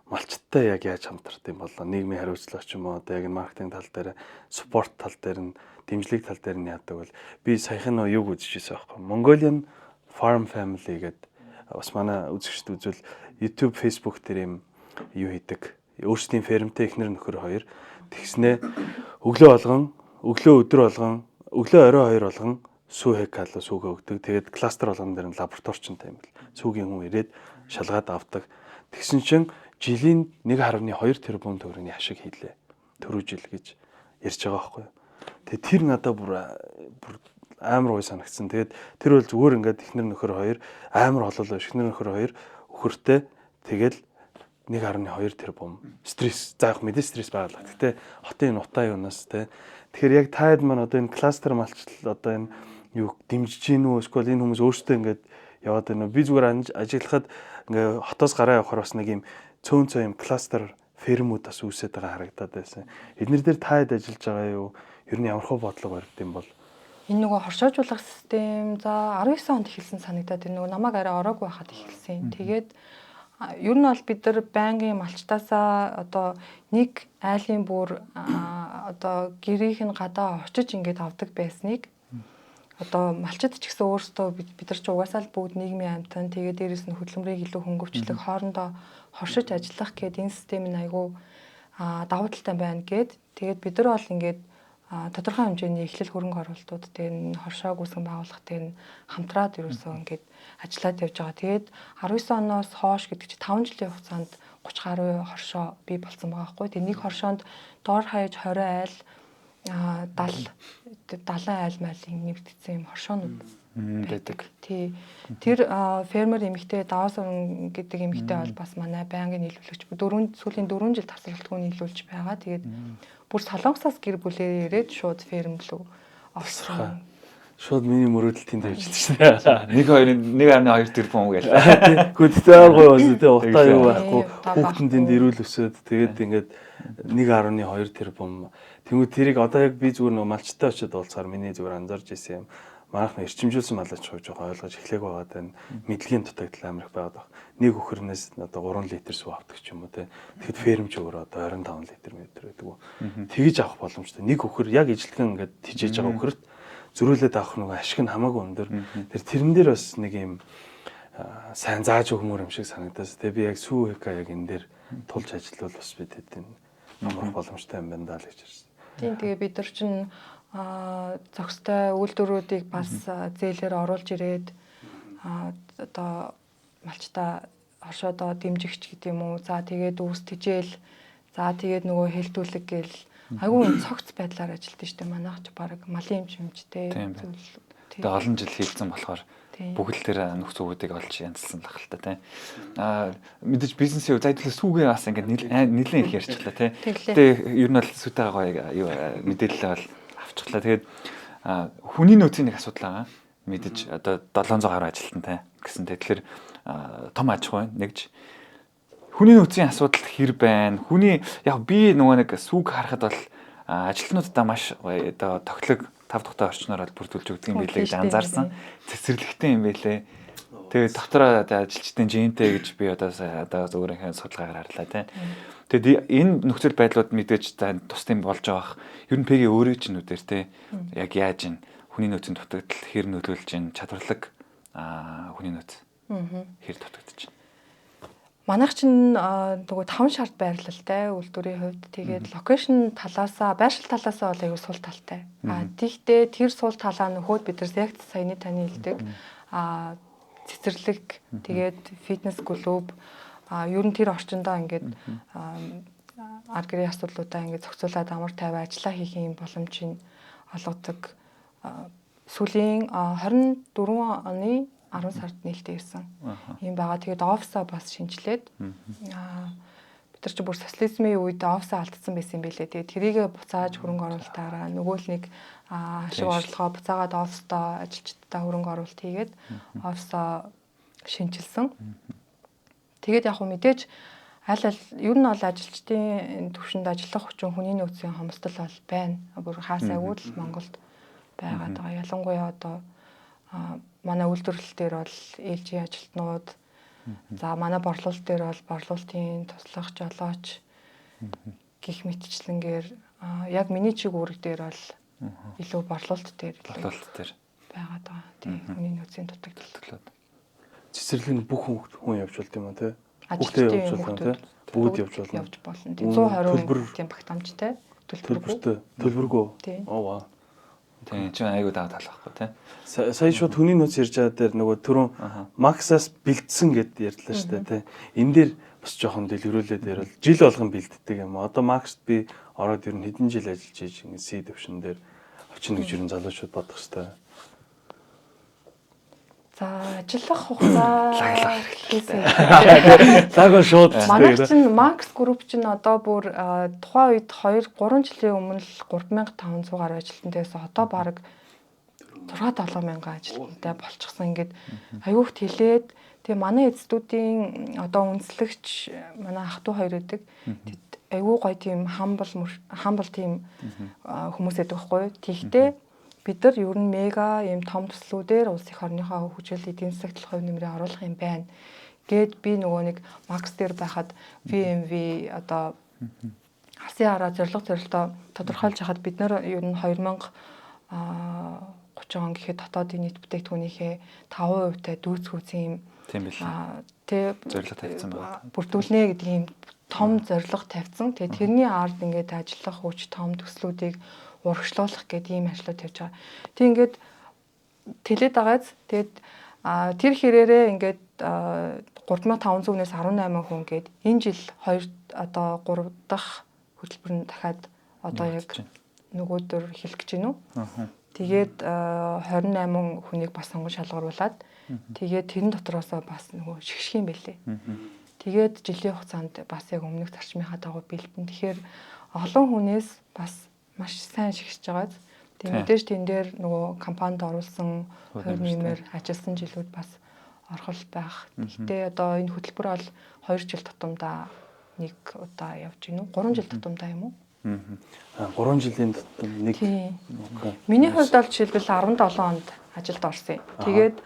малчттай яг яаж хамтардаг юм бол нийгмийн хариуцлага ч юм уу одоо яг маркетинг тал дээр, спорт тал дээр нь, дэмжлэг тал дээр нь яадаг бол би саяхан нөө юг үзчихсэн байхгүй. Mongolian Farm Family гэдэг бас манай үзэгчд үзвэл YouTube, Facebook дээр юм юу хийдэг. Өөрсдийн фермтэй эхнэр нөхөр хоёр тэгснээ өглөө өдөр болгон өглөө орой 2 болгон сүү хекалуу сүүгээ өгдөг. Тэгээд кластер болгон дээр нь лабораторичтай юм бэл. Сүүгийн хүн ирээд шалгаад авдаг. Тэгсэн чинь жилийн 1.2 тэрбум төгрөгийн ашиг хийлээ. Төрөө жил гэж ярьж байгаа байхгүй. Тэгээд тэр надад бүр амар гоё санагдсан. Тэгээд тэр бол зүгээр ингээд эхнэр нөхөр хоёр амар холоолоо эхнэр нөхөр хоёр өхөртэй тэгэл 1.2 тэрбум стресс заах мэдээ стресс байгалаа. Гэтэ хотын нутаа юунаас те. Тэгэхээр яг таад маань одоо энэ кластер малчлал одоо энэ юу дэмжиж гин үү эсвэл энэ хүмүүс өөрсдөө ингээд яваад байна уу? Би зүгээр ажиглахад ингээ хотоос гараа явахаар бас нэг юм цөөн юм кластер фермүүд бас үүсээд байгаа харагдаад байсан. Эднэр дээр таад ажиллаж байгаа юу? Ер нь ямар хөө бодлого барьд юм бол энэ нөгөө хоршоожуулах систем за 19 онд эхэлсэн санагдаад энэ нөгөө намайг арай ороогүй байхад эхэлсэн. Тэгээд ер нь бол бид нар байнгын малчтаасаа одоо нэг айлын бүр одоо гэрийнх нь гадаа очиж ингээд авдаг байсныг одоо малчид ч гэсэн өөрсдөө бид нар ч угаасаа л бүгд нийгмийн амьтан тэгээд дээрэс нь хөдөлмөрийг илүү хөнгөвчлөх хоорондоо хоршиж ажиллах гэдэг энэ систем нь айгүй давуу талтай байна гэд тэгээд бид нар бол ингээд тодорхой хэмжээний эхлэл хөрөнгө оруулалтууд дээр нь хоршоог үүсгэн байгуулах дээр нь хамтраад ерөөсөө ингээд ажиллаад явж байгаа. Тэгээд 19 оноос хойш гэдэг чи 5 жилийн хугацаанд 30 гаруй хоршоо бий болсон байгаа байхгүй. Тэгээд нэг хоршоонд доор хаяж 20 айл 70 айл майлын нэгдсэн юм хоршоонууд байдаг. Тий. Тэр фермер эмэгтэй даваас өрн гэдэг эмэгтэй бол бас манай байнгын нийлүүлэгч сүүлийн 4 жил тасралтгүй нийлүүлж байгаа. Тэгээд бүр Солонгосоос гэр бүлээ ирээд шууд ферм рүү орсон. Шууд миний мөрөөдөл тэнд ажиллаж шүү дээ. 1.2 тэрбум гэж. Хөдөлтөөр гоё болсон тий утаа юу байхгүй. Хүүхдэн тэнд ирүүл өсөөд тэгээд ингээд 1.2 тэрбум. Тэнгүү тэрийг одоо яг би зүгээр нөө малчтай очиод уулзахаар миний зүгээр анзарч ирсэн юм. Манайхан эрчимжүүлсэн малч жоохон ойлгож эхлэх байгаа даа мэдлэгийн дутагдал амар их байгаад байна. Нэг өхөрнөөс одоо 3 литр сүү авдаг ч юм уу те. Тэгэхэд фермч өөр одоо 25 литр байдаг уу. Тэгэж авах боломжтой. Нэг өхөр яг ижилтгэн ингээд тижээж байгаа өхөрт зөрүүлээд авах нөгөө ашиг нь хамаагүй өндөр. Тэрэн дээр бас нэг юм сайн зааж өгмөр юм шиг санагдаас. Тэгээ би яг сүү хека яг энэ дээр тулж ажиллавал бас бид хэдийн амрах боломжтой юм байна даа л гэж ярьсан. Тийм тэгээ бид нар чинь зохистой үйлдвэрүүдийг бас зээлээр оруулж ирээд одоо малчтаа оршоодоо дэмжигч гэдэг юм уу. За тэгээд үүс тижэл за тэгээд нөгөө хэлтүүлэг гээл айгүй цогц байдлаар ажилтдаг шүү дээ. Манайх ч баг малын эмчимжтэй зүйл. Тэгээ олон жил хийгдсэн болохоор бүгд л тэр нөхц өгүүдийг олж янзлсан л ахalta тийм. Мэдээж бизнесийн зайдлаас сүүгээ бас ингээд нэлээд их ярьчихлаа тийм. Тэгээ ер нь бол сүтэйгээ гоё юу мэдээлэл бол авчихлаа. Тэгээд хүний нөөцийн нэг асуудал байгаа. мэдээж одоо 700 гаруй ажилтнтай гэсэн. Тэгэхээр том аж ахуй нэгж хүний нөөцийн асуудал хэр байна? Хүний яг би нөгөө нэг сүүг харахад бол ажилтнуудаа маш одоо тоглог 5 дахь орчноор бол бүрдүүлж өгдөг юм билээ гэж анзаарсан. Цэцэрлэгтэй юм билээ. Тэгээд дотроо ажилчдын жинтэй гэж би одоо зөвхөн судалгаагаар харлаа тийм. Тэгээд энэ нөхцөл байдлууд мэдээж тус тийм болж байгаа. Ер нь ПГ өөрөө ч нүдээр тийм яг яаж ин хүний нөөцийн дутагдал хэр нөлөөлж ин чадварлаг хүний нөөц хэр дутагдаж байна. Манайх чинь нөгөө 5 шарт байрлалтай үйлдвэрийн хувьд тэгээд локейшн талаасаа байршил талаасаа бол аягүй сул талтай. Тиймээ тэр сул талаа нөхөд бид нар яг саяны таны хэлдэг цэцэрлэг тэгээд фитнес клуб ер нь тэр орчиндөө ингээд ард гэрийн асуудлуудаа ингээд зохицуулаад амар тайван ажиллаа хийх юм боломжийг олгодог. Сүүлийн 24 оны 10 сард нээлттэй ирсэн. Ийм байгаа. Тэгээд офсаа бас шинжилээд бид нар ч бүр социализмын үед офсаа алдсан байсан юм билээ. Тэгээд тэрийгэ буцааж хөрөнгө оруулалтаараа нөгөө л нэг ашиг орлогоо буцаагаад офстоо ажилчдаа хөрөнгө оруулалт хийгээд офсоо шинжилсэн. Тэгээд яг хөө мэдээж аль ер нь бол ажилчдын төвшөнд ажиллах хүчин хүний нөөцийн хомсдол бол байна. Бүр хаасаагүй л Монголд байгаад байгаа. Ялангуяа одоо манай үйлдвэрлэл дээр бол ээлжийн ажилтнууд за манай борлуулалт дээр бол борлуулалтын туслах жолооч гих мэтчлэнгээр яг миний чиг үүрэг дээр бол илүү борлуулалт дээр байгаад байгаа. Тийм хүний нөөцийн дутагдaltaглаад. Цэцэрлэг нь бүх хүн явж болд юм аа тий. Хүүхдээ явж болно тий. Бүгд явж болно. Явж болно. 120% багтаамжтай төлбөргүй. Оо вау. Тийм чинь айгуу дагаад талахгүй тий. Сая шууд хүний нөөц ярьж байгаа дээр нөгөө түрүүн Максаас бэлдсэн гэд ярьлаа шүү дээ тий. Энэ дээр бас жоохон дэлгэрүүлээд ярил. Жил болгон бэлддэг юм. Одоо Макст би ороод ер нь хэдэн жил ажиллаж ийж ингэ C төвшин дээр очно гэж ер нь залуучууд бодох хэвээр. За ажиллах хугацаа лаго шууд манай чинь Max Group чинь одоо бүр тухайн үед 2-3 жилийн өмнө л 3500 гаруй ажилтнаас одоо баг 6-7000 ажилтнтай болчихсон. Ингээд аюух тэлээд тэгээ манай эцдүүдийн одоо үндэслэгч манай ах トゥ хоёр өдөг аюу гой тийм хамбал тийм хүмүүс байдаг байхгүй. Тэгтээ бид нар ер нь мега ийм том төслүүдээр улс их орныхоо хөгжил эдийн засагт хувь нэмрээ оруулах юм байна. Гээд би нөгөө нэг Max дээр байхад VMV одоо хасын хараа зорилгоо тодорхойлж хахад бид нар ер нь 2030 он гэхэд дотоодын нийт бүтээгдэхүүнийхээ 5% та дүүцгүүцэн юм тийм биш. Зорилго тавьсан байна. Бүрдүүлнэ гэдэг ийм том зорилго тавьсан. Тэгээ тэрний ард ингээд ажиллах хүч том төслүүдийг урагшлуулах гэдэг ийм ажлууд явж байгаа. Тэг ингээд тэлээд байгааз тэгээд тэр хэрээрээ ингээд 3500-ээс 18 хүн гээд энэ жил 2 одоо 3 дахь хөтөлбөр нь дахиад одоо яг нөгөөдөр эхлэх гэж байна уу? Тэгээд 28 хүнийг бас сонгон шалгаруулад тэгээд тэрэн дотроос бас нөгөө шигших юм байлээ. Тэгээд жилийн хугацаанд бас яг өмнөх зарчмынхаа дагуу бэлтэн. Тэгэхээр олон хүнээс бас маш сайн шигшиж байгааз. Тэгээд мэдээж тэн дээр нөгөө компанид оруулсан хувь нэмэр ажилласан жилүүд бас орхол байх. Гэхдээ одоо энэ хөтөлбөр бол 2 жил тутамдаа нэг удаа явж гинүү. 3 жил тутамдаа юм уу? 3 жилийн тутам нэг. Миний хувьд бол жишээлбэл 17 онд ажилд орсон. Тэгээд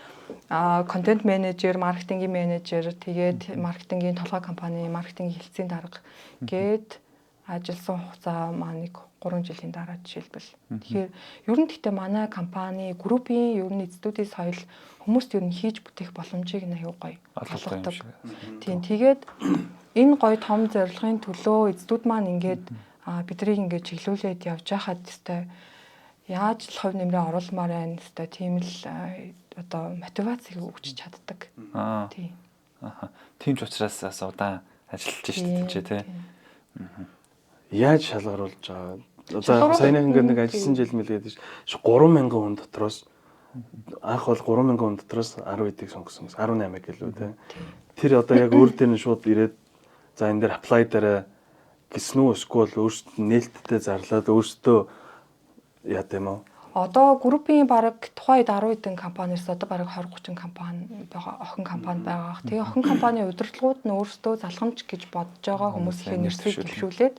контент менежер, маркетингийн менежер, тэгээд маркетингийн толгой компани, маркетингийн хэлтсийн дарга гээд ажилласан хугацаа маань 3 жилийн дараа жишээлбэл. Тэгэхээр ер нь гэхдээ манай компани, группийн ер нь эзэдүүдийн соёл хүмүүст ер нь хийж бүтээх боломжийг аюу гоё олгодог. Тийм тэгээд энэ гоё том зорилгын төлөө эзэдүүд маань ингээд биднийг ингээд чиглүүлээд явж байхад тест яаж л хувь нэмрээ оруулмаар байна тест тийм л одоо мотивацийг өгч чаддаг. Тийм. Тийм ч учраас бас удаан ажиллаж штэ тий. Яаж шалгаруулж байгаа? Одоо саяны ингээд нэг ажилласан жил мэлгээд 3000 хүн дотроос анх бол 3000 хүн дотроос 10 эдийг сонгосон. 18 гэлөө тий. Тэр одоо яг өөр дээр нь шууд ирээд за энэ дээр apply дээр гэсэн үү эсвэл өөрсдөө нээлттэй зарлаад өөрсдөө яа гэм үү? одоо группийн баг тухайд 10 хэдэн компаниэс одоо баг 20 30 компани байгаа, охин компани байгаа. Тэгээ охин компани удирдлагууд нь өөрсдөө залхамж гэж бодож байгаа хүмүүсийн нэрсийг дэвшүүлээд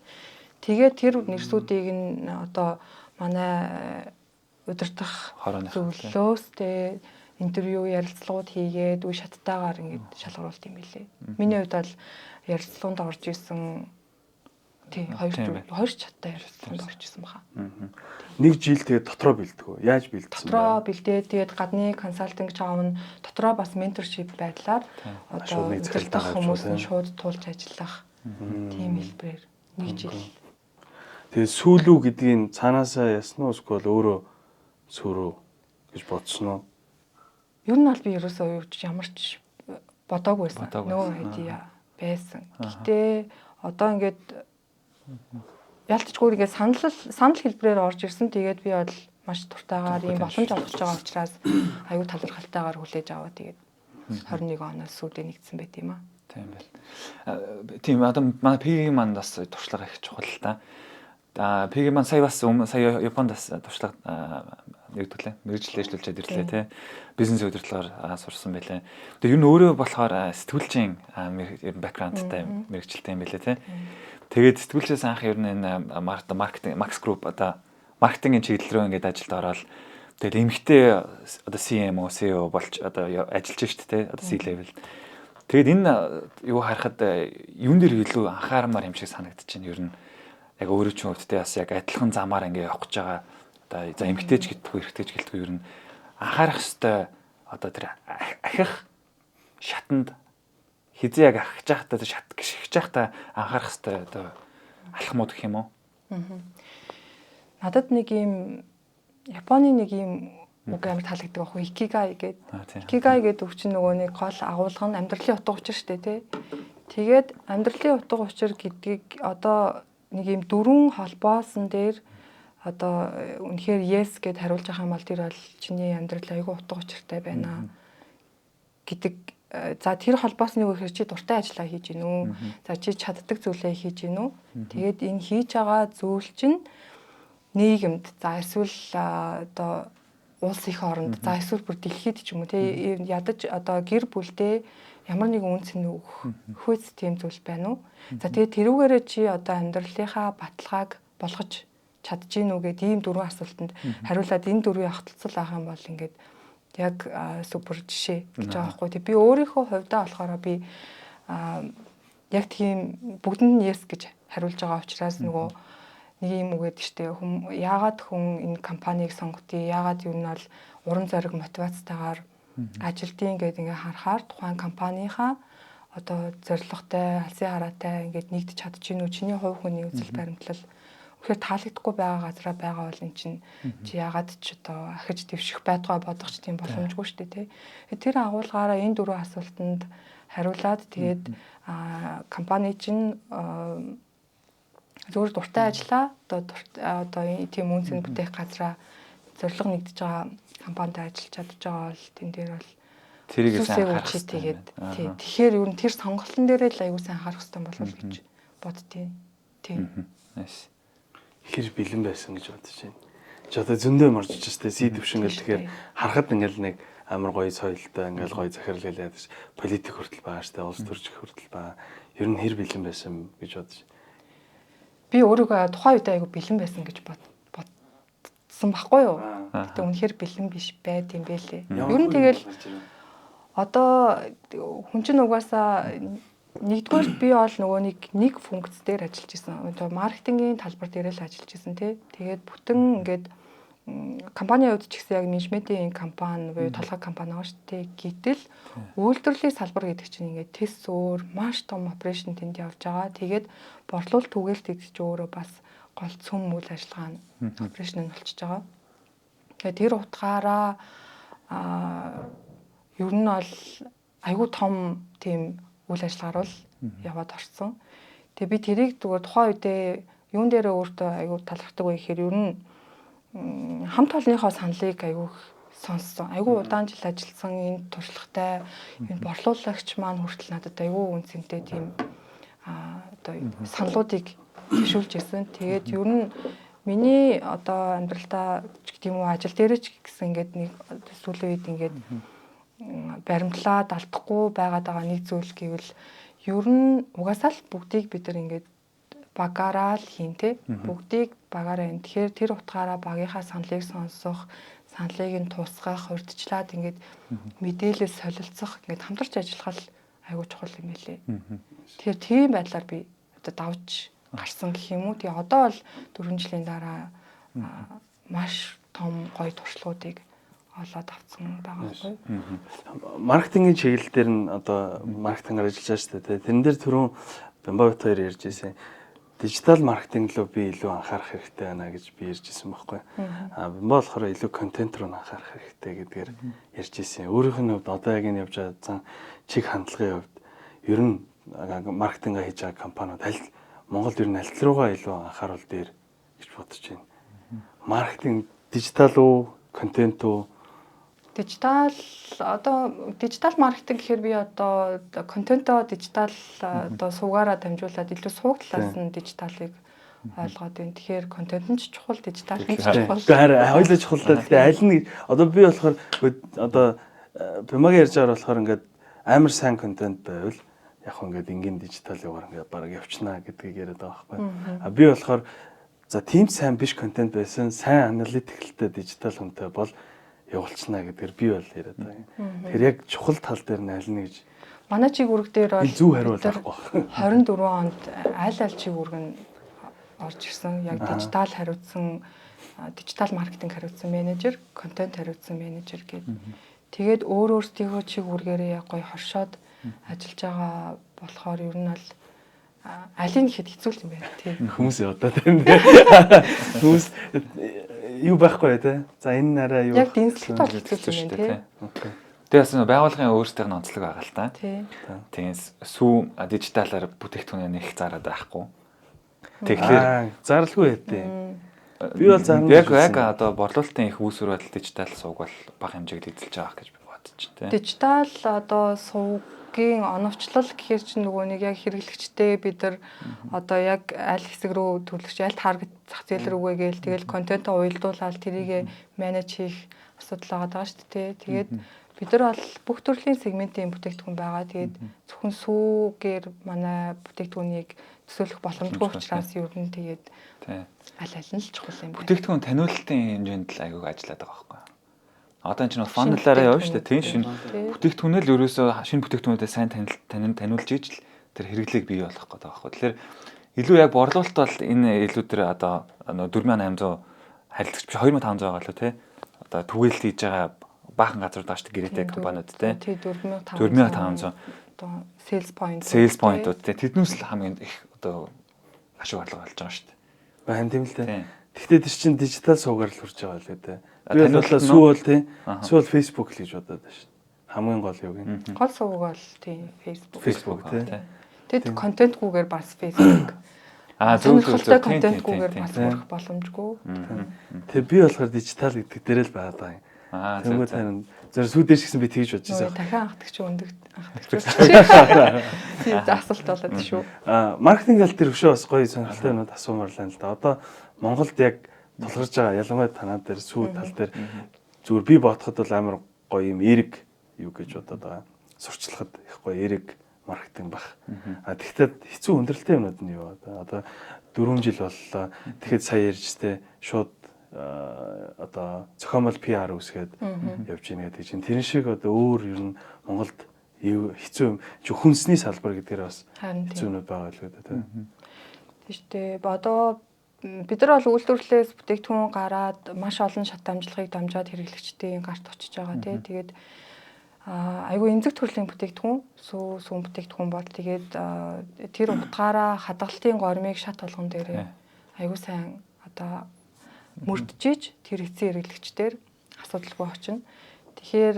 тэгээд тэр нэрсүүдийг нь одоо манай удирдах зөвлөлөөс тэ интервью ярилцлагууд хийгээд үе шаттайгаар ингээд шалгаруулт юм билээ. Миний хувьд бол ярилцлаганд орж исэн хоёр чаттай ярилцлаганд орж исэн баха. Нэг жил тэгээд дотроо бэлдэх үү? Яаж бэлдсэн бэ? Дотроо бэлдээд тэгээд гадны консалтинг чаав нь дотроо бас менторшип байдлаар одоо удирдах хүмүүс нь шууд тулж ажиллах тийм хэлбэрээр нэг жил. Тэгээд сүүлүү гэдгийг цаанаасаа ясна уу эсвэл өөрөө сүрүү гэж бодсон уу? Ер нь бол би ерөөсөө ямар ч бодоогүй байсан. Нөө хэдий байсан. Гэтэ одоо ингээд ялцчгүй ингээд санал хэлбэрээр орж ирсэн. Тэгээд би бол маш дуртайгаар ийм боломж олгож байгаа учраас аюу талархалтайгаар хүлээж аваа. Тэгээд 21 оноос сүүдээ нэгдсэн байт юм аа. Тийм байл. Тийм одоо манай PG маань бас туршлага их чухал л да. PG маань сая Японд бас туршлага нэгдүүлээ. Мэргэжил дэвшлүүлчихэд ирлээ тий. Бизнес удирдлагаар сурсан байлаа. Тэгээ ер нь өөрөө болохоор сэтгүүлчийн ер нь бэкграундтай мэргэжилтэй юм байлаа тий. Тэгээд сэтгүүлчээс анх ер нь энэ маркетинг Max Group одоо маркетингийн чиглэл рүү ингээд ажилд ороод тэгээд эмэгтэй одоо CMO, CEO болж одоо ажиллаж штэ тий. Одоо C-level. Тэгээд энэ юу харахад юун дээр илүү анхаарамаар юм шиг санагдаж байна. Ер нь яг өөрөө ч хувьдтай бас яг адилхан замаар ингээд явах гэж байгаа. Одоо за эмгтээч гэдэггүй эрэгтэйч гэлтгүй ер нь анхаарах хэвээр одоо тэр ахих шатанд хизээ яг ахиж байхдаа шат гიშгэж байхдаа анхаарах хэвээр одоо алхмууд гэх юм уу? Надад нэг юм Японы нэг юм үг амар таалагддаг байхгүй икигай гэдэг. Икигай гэдэг үг чинь нөгөө нэг гол агуулга нь амьдралын утга учир шүү дээ тий. Тэгээд амьдралын утга учир гэдгийг одоо нэг юм дөрвөн холбоосон дээр одоо үнэхээр yes гэд хариулж байгаа юм бол тэр бол чиний амьдрал айгүй утга учиртай байна гэдэг. За тэр холбоос нэг үхээр чи дуртай ажиллаа хийж гин үү? За чи чаддаг зүйлээ хийж гин үү? Тэгээд энэ хийж байгаа зүйл чинь нийгэмд за эсвэл одоо улс их оронд за эсвэл бүр дэлхийд ч юм уу тий ядаж одоо гэр бүлдээ ямар нэгэн үнц нь өгөхөөс тийм зүйл байна уу? За тэгээд тэрүүгээрээ чи одоо амьдралынхаа баталгааг болгож чадчихэв нү гэдэг ийм дөрвөн асуултанд хариулаад энэ дөрвийн ахталцал авах юм бол ингээд яг супер жишээ гэж байгаа байхгүй. Тэг би өөрийнхөө хувьдаа болохоор би яг тийм бүгдэнд нь yes гэж хариулж байгаа учраас нөгөө нэг юм үгээд штэ яагаад хүн энэ компанийг сонгодгийг яагаад юу нь бол уран зориг мотивацтайгаар ажилтгийн гэдэг ингээ харахаар тухайн компанийхаа одоо зорилготой алсын хараатай ингээд нэгдэж чадчихэв нү чиний хувь хүний үзэл баримтлал үнэхээр таалагдахгүй байгаа газараа байгаа бол эн чинь чи яагаад ч одоо ахиж дэвших байдгаа бодох ч тийм боломжгүй шүү дээ тий. Тэр агуулгаараа энэ дөрвөн асуултанд хариулаад тэгээд компани чинь зөвхөн дуртай ажиллаа одоо тийм үнцэн бүтээх газараа зорилго нэгдэж байгаа компанид ажиллаж чадж байгаа бол тэн дээр бол тэрийг сайн анхаарах тэгээд тий. Тэгэхээр ер нь тэр сонголтын дээрээ л аягүй сайн анхаарах хэрэгтэй болов гэж боддtiin. Тий. Nice. Хэр бэлэн байсан гэж бодож байна. Чи одоо зөндөө морж ичтэй си төвшин гэл тэгэхээр харахад ингээл нэг амар гоё соёлтой ингээл гоё захирал гэлээд политик хүртэл байгаа штэ улс төрч хүртэл байгаа. Ер нь хэр бэлэн байсан гэж бодож. Би өөрийгөө тухайн үед айгу бэлэн байсан гэж бодсон байхгүй юу? Гэтэ үнэхээр бэлэн биш байт юм бэлээ. Ер нь тэгэл одоо хүн чинь угаасаа нэгдүгээр би бол нөгөө нэг функц дээр ажиллаж исэн. Одоо маркетингийн талбар дээр л ажиллаж исэн тий. Тэгээд бүтэн ингээд компанийн хувьд ч гэсэн яг менежментийн компани буюу толгой компани байгаа шүү дээ. Гэтэл үйлдвэрлэлийн салбар гэдэг чинь ингээд тест өөр маш том операшн тэнд явж байгаа. Тэгээд борлуулалт түгээлт гэдэг чинь өөрөө бас гол цөм үйл ажиллагаа нь операшн нь болчихж байгаа. Тэгээд тэр утгаараа ер нь бол айгүй том тийм үйл ажиллагаар бол яваад орсон. Тэгээ би тэрийг зүгээр тухайн үедээ юун дээрээ өөртөө айгүй талархдаг вэ гэхээр ер нь хамт олонныхоо саналыг айгүй сонссон. Айгүй удаан жил ажилласан энэ туршлагатай энэ борлуулагч маань хүртэл надад айгүй үнцэнтэй тийм одоо саналуудыг зөвшөөрж ирсэн. Тэгээд ер нь миний одоо амьдралдаа ч гэдэг юм уу ажил дээрээ ч гэсэн ингээд нэг сүүлийн үед ингээд баримтлаад алдахгүй байгаад байгаа нэг зүйл гэвэл ер нь угаасаа л бүгдийг бид нар ингээд багаараа л хийн тэ бүгдийг багаараа ин тэгэхээр тэр утгаараа багийнхаа саналыг сонсох саналыг нь тусгах урьдчилаад ингээд мэдээлэл солилцох ингээд хамтарч ажиллах л айгуу чухал юм байлээ. Тэгэхээр тийм байдлаар би одоо давж гарсан гэх юм уу. Тэгээ одоо бол 4 жилийн дараа маш том гоё туршлагуудыг олоод авсан байгаа байхгүй. Маркетингийн чиглэл дээр нь одоо маркетингээр ажиллаж байгаа шүү дээ. Тэрэн дээр түрүүн Бямбавит хоёр ярьж ирсэн. Дижитал маркетинг руу би илүү анхаарах хэрэгтэй байна гэж би ярьж ирсэн байхгүй. Бямбав болохоор илүү контент руу анхаарах хэрэгтэй гэдгээр ярьж ирсэн. Өөрийнх нь хувьд одоо яг энэ явж байгаа чиг хандлагын хувьд ер нь маркетинг хийж байгаа компаниуд Монголд ер нь аль руугаа илүү анхааруул дээр гэж бодож байна. Маркетинг дижитал уу, контент уу? Дижитал маркетинг гэхээр би одоо контентоо дижитал одоо суугаараа дамжуулаад илүү сууг талаас нь дижиталыг ойлгоод байна. Тэгэхээр контент нь ч чухал, дижитал нь ч чухал. Тэгэхээр хоёулаа чухал та. Гэхдээ аль нь одоо би болохоор одоо Бямагийн ярьж байгаа болохоор ингээд амар сайн контент байвал яг хөө ингээд ингийн дижитал яваар ингээд бараг явчихна гэдгийг яриад байгаа байхгүй. Би болохоор за тийм сайн биш контент байсан, сайн аналитикэлтэй дижитал хүнтэй бол явуулчихна гэдгээр би бол яриад байгаа. Тэгэхээр яг чухал тал дээр нь аль нь гэж манай чиг үүрэг дээр бол зөв хариулт байхгүй байна. 24 онд аль чиг үүрэг нь орж ирсэн. Яг дижитал хариуцсан, дижитал маркетинг хариуцсан менежер, контент хариуцсан менежер гэдэг. Тэгээд өөрсдийнхөө чиг үүргээрээ яг гоё хоршоод ажиллаж байгаа болохоор ер нь бол алийг хэд хэцүү юм байна тий. Хүмүүс одоо тийм хүмүүс юу байхгүй те. За энэ нараа юу яг дэнслэгт бол хэцүү юм байна тий. Тэгээс байгууллагын өөрсдийнх нь онцлог байгаа л та. Тий. Тэгээс сүү дижиталаар бүтээгдэхүүнээ нэг зараад байхгүй. Тэгэхээр зарлгүй хэвтэй. Би бол зарна. Яг одоо борлуулалтын их үүсвэр байдал дижитал сувг бол бага хэмжээгээр эзэлж байгаа гэж би бодож байна. Дижитал одоо сувгийн оновчлол гэхэр чинь нөгөө нэг яг хэрэглэгчтэй бид нар одоо яг аль хэсэг рүү төлөвлөж аль таргет зах зээл рүүгээ гээл тэгэл контентоо уялдуулаад тэрийг менеж хийх асуудал байгаа шүү дээ. Тэгээд бид нар бол бүх төрлийн сегментийн бүтээгдэхүүн байгаа. Тэгээд зөвхөн сүүгээр манай бүтээгдэхүүнийг төсөөлөх боломжгүй учраас ер нь тэгээд аль нь л чухал юм байна. Бүтээгдэхүүн таниулалтын хэмжээнд л аягүй ажилладаг байгаа байхгүй. Одоо энэ чинь фандлаараа явна шүү дээ. Тийм шин бүтээгдэхүүнээ л ерөөсөө шинэ бүтээгдэхүүнүүдэд сайн таниулж ийж л тэр хэрэглээг бий болгох гэдэг байгаа байхгүй. Тэгэхээр илүү яг борлуулалт бол энэ илүү тэр одоо 4800 харилцагч 2500 байгаа л тий. Одоо түгээл хийж байгаа баахан газар даа шүү дээ гэрээтэй компаниуд тий. 4500 одоо sales point-ууд тий. Тэднээс л хамгийн их одоо ашиг орлого олж байгаа шүү дээ. Байна тийм л дээ. Гэхдээ тийч чинь дижитал суугаар л хурж байгаа л дээ. Би бол сүү бол тий. Сүү бол Facebook л гэж бодоод байна шүү дээ. Хамгийн гол юу гин. Гол сууг бол тий Facebook тий. Тэгэд контентгүйгээр бас Facebook. Зөвхөн контентгүйгээр бас хүрэх боломжгүй. Тэгээ би болохоор дижитал гэдэг дээр л байгаа даа. Тэгмээ тань зөв сүүдэж гисэн би тэгж бодож байсан. Дахин анхдагч анхдагч. Тийм асуулт болоод шүү. Маркетинг аль дээр өшөө бас гоё сонирхолтой юмуд асуумаар л л да. Одоо Монголд яг тулгарч байгаа ялангуяа танаа дээр сүү тал дээр зүгээр би бодоход бол амар гоё юм эрг юу гэж бодоод байгаа. Сурчлахад их гоё эрг маркетинг бах. Тэгэхдээ хэцүү хүндрэлтэй юмуд нь юу одоо 4 жил боллоо. Тэгэхэд сая ярьжтэй шууд одоо зохиомол PR үсгээд явж ийн гэдэг чинь тэр шиг одоо өөр ер нь Монголд хэцүү юм хүнсний салбар гэдгээр бас хэцүүнүүд байгаа л гэдэг тийм. Тийштэй одоо бид нар бол үйлдвэрлэлээс бүтээгдэхүүн гараад маш олон шат дамжлагыг дамжаад хэрэглэгчдийн гарт очиж байгаа тийм. Тэгээд айгүй эмзэг төрлийн бүтээгдэхүүн сүүн бүтээгдэхүүн бол тэгээд тэр утгаараа хадгалтын гормыг шат болгон дээр айгүй сайн одоо мөрдөж тэр эцсийн хэрэглэгчдэр асуудалгүй очино. Тэгэхээр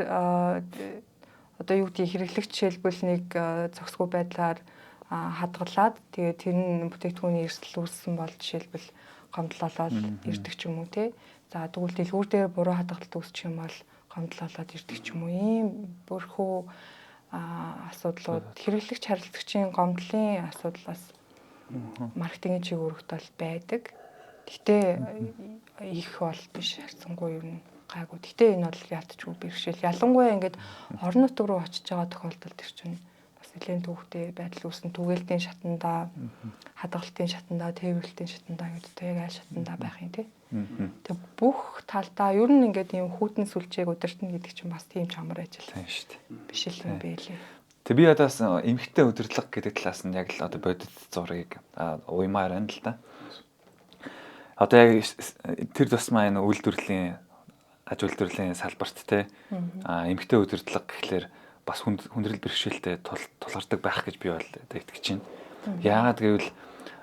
одоо юу гэдгийг хэрэглэгч жишээлбэл нэг зохисгүй байдлаар хадгалаад тэгээд тэр нь бүтээгдэхүүний эрсдэл үүссэн бол жишээлбэл гомдлолоод ирдэг ч юм уу те. За тэгвэл дэлгүүр дээр буруу хадгалт үүсчих юм бол гомдлолоод ирдэг ч юм уу. Ийм бүрхүү асуудлууд хэрэглэгч харилцагчийн гомдлын асуудлаас маркетингийн чиг үүрэгт бол байдаг. Гэтэ их бол биш харьцангуй ер нь гайгүй. Гэтэ энэ бол ялтчгүй бэрхшээл. Ялангуяа ингээд орон нутг руу очиж байгаа тохиолдолд тэр чинь бас нэлээд төвхтэй байдал үүснэ. Түгээлтийн шатандаа, хадгалтын шатандаа, тээвэрлэлтийн шатандаа гэдэг яг аль шатандаа байх юм тий. Тэг бүх талдаа ер нь ингээд ийм хүүтэн сүлжээг удирдна гэдэг чинь бас тийм чамар ажил. Тийм шүү дээ. Биш л юм бэ лээ. Тэг би одоо бас эмхтэй удирдлага гэдэг талаас нь яг л одоо бодит зургийг уймаар байна л да. Одоо яг тэр тусмаа энэ үйлдвэрлэлийн аж үйлдвэрлэлийн салбарт те эмхтэй удирдлага гэхлээр бас хүндрэл бэрхшээлтэй тулгардаг байх гэж би бол итгэж байна. Яагаад гэвэл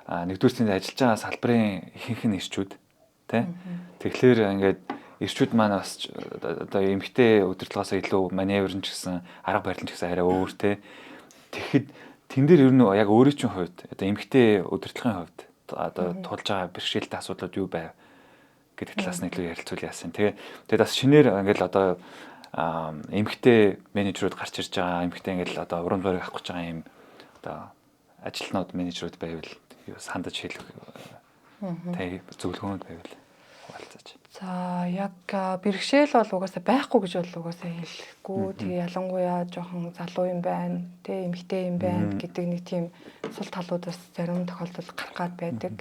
нэгдүгээр нь ажиллаж байгаа салбарын ихэнх нь ирчүүд те. Тэгэхээр ингээд ирчүүд маань бас одоо эмхтэй удирдлагаас илүү маневрын ч гэсэн арга барилын ч гэсэн арай өөр те. Тэгэхэд тэн дээр ер нь яг өөрийн чинь хувьд одоо эмхтэй удирдлагын хувьд одоо тулж байгаа бэрхшээлтэй асуудлууд юу байв гэдэг талаас нь илүү ярилцуул яасан. Тэгээд бас шинээр ингээл одоо эмхтэй менежерүүд гарч ирж байгаа, эмхтэй ингээл одоо урам зориг авах гэж байгаа юм одоо ажилтнууд менежерүүд байвал сандаж хэлэх тэг зөвлөгөөнд байвал хуваалцаач. За яг бэрхшээл бол угаасаа байхгүй гэж бол угаасаа хэлэхгүй. Тэгээ ялангуяа жоохон залуу юм байна, тэ эмэгтэй юм байна гэдэг нэг тийм сул талууд бас зарим тохиолдолд гарах гад байдаг.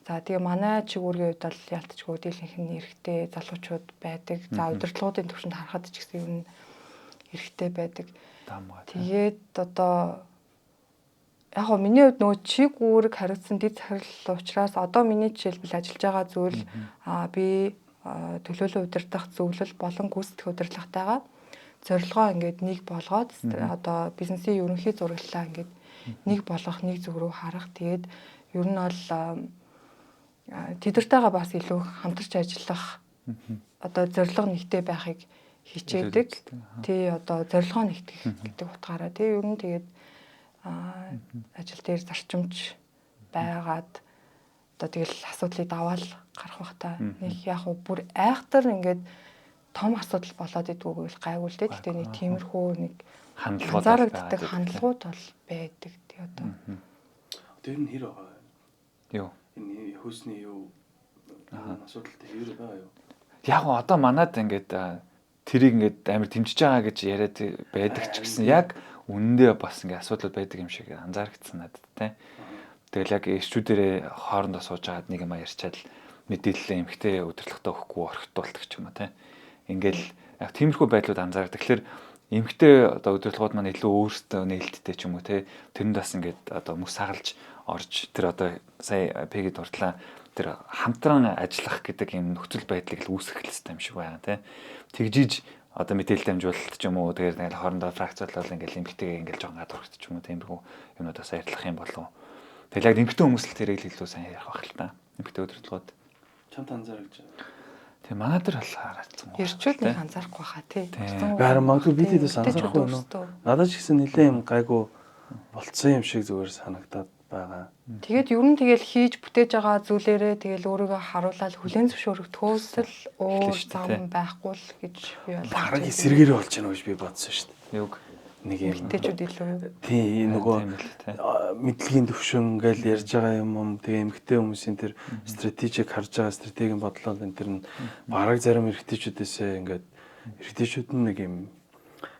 За тэгээ манай чигүүргийн хувьд бол ялтчгүй дийлэнх нь эрэгтэй залуучууд байдаг. За удирдлагуудын төвшөнд харахад ч гэсэн ер нь эрэгтэй байдаг. Тэгээд одоо яг гоо миний хувьд нөгөө чигүүрэг хариуцсан дэд захирал учраас одоо миний жишээлбэл ажиллаж байгаа зүйл би төлөөлөл удирдах зөвлөл болон гүйцэтгэх удирдлагатайгаа зорилгоо ингээд нэг болгоод одоо бизнесийн ерөнхий зураглалаа ингээд нэг болгох, нэг зүг рүү харах. Тэгээд ер нь бол тэдэртэйгээ бас илүү хамтарч ажиллах одоо зорилго нэгтэй байхыг хичээдэг. Тий одоо зорилгоо нэгтгэх гэдэг утгаараа тий ер нь тэгээд ажил дээр зарчимч байгаад одоо тэгэл асуудлыг даваал гарах бах та нэг яг бүр айхтар ингээд том асуудал болоод идэггүй л гайгүй л дээ. Гэхдээ нэг тиймэрхүү нэг хандлагуудтай хандлагууд бол байдаг. Тий одоо тэр нь хэр байгаа юу энэ хөөсний юу асуудалтай хэр байгаа юу? Яг одоо манад ингээд тэрийг ингээд амар дэмжиж байгаа гэж яриад байдаг ч гэсэн яг үнэндээ бас ингээд асуудал байдаг юм шиг анзаарчихсан надад те. Тэгэл яг ирчүүдэрээ хоорондоо сууж агаад нэг юм ярьчаад мэдээлэл эмхтэй удирдлагатай өгөхгүй орхитуулдаг ч юм уу те. Ингээл яг тиймэрхүү байдлууд анзаардаг. Тэгэхээр эмхтэй одоо удирдлагууд маань илүү өөрсдөө нээлттэй ч юм уу те. Тэрэнд бас ингээд одоо мөс сагалж орж тэр одоо сая пэгэд дурдлаа тэр хамтран ажиллах гэдэг юм нөхцөл байдлыг л үүсгэх хэрэгтэй юм шиг байна те. Тэгжиж одоо мэдээлэл дамжуулалт ч юм уу тэгээд ингээл хоорондоо фракцуулал ингээл эмхтэйгээ ингээл жоохон гадуурхт ч юм уу тиймэрхүү юмнуудаас ярьлах юм болов. Тэгэл яг эмхтэй хүмүүс л тэрийг илүү сайн ярих байх л та. Эмхтэй удирдлагууд чамд анзаарч байгаа. Тэгээ манай дээр бол харагдсан. ирчүүд нэг анзаарахгүй хаа тий. Гарам магадгүй бид дэс анзаарахгүй юм уу? Надад ч гэсэн нэлээд юм гайгүй болцсон юм шиг зүгээр санагдаад байгаа. Тэгээд ер нь тэгэл хийж бүтээж байгаа зүйлээрээ тэгэл өөрийгөө харуулаад хүлээн зөвшөөрөгдөхөөс л өөр зам байхгүй л гэж би бодлоо. Бараг эсэргээрээ болж байна гэж би бодсон шүү дээ. Юг нэг юм эмэгтэйчүүд илүү тий нөгөө мэдлэгийн төвшин гэж ярьж байгаа юм. Тэгээ эмэгтэй хүмүүсийн тэр стратежик харж байгаа стратегийн бодлол энэ тэр нь бараг зарим эрэгтэйчүүдээсээ ингээд эрэгтэйчүүд нь нэг юм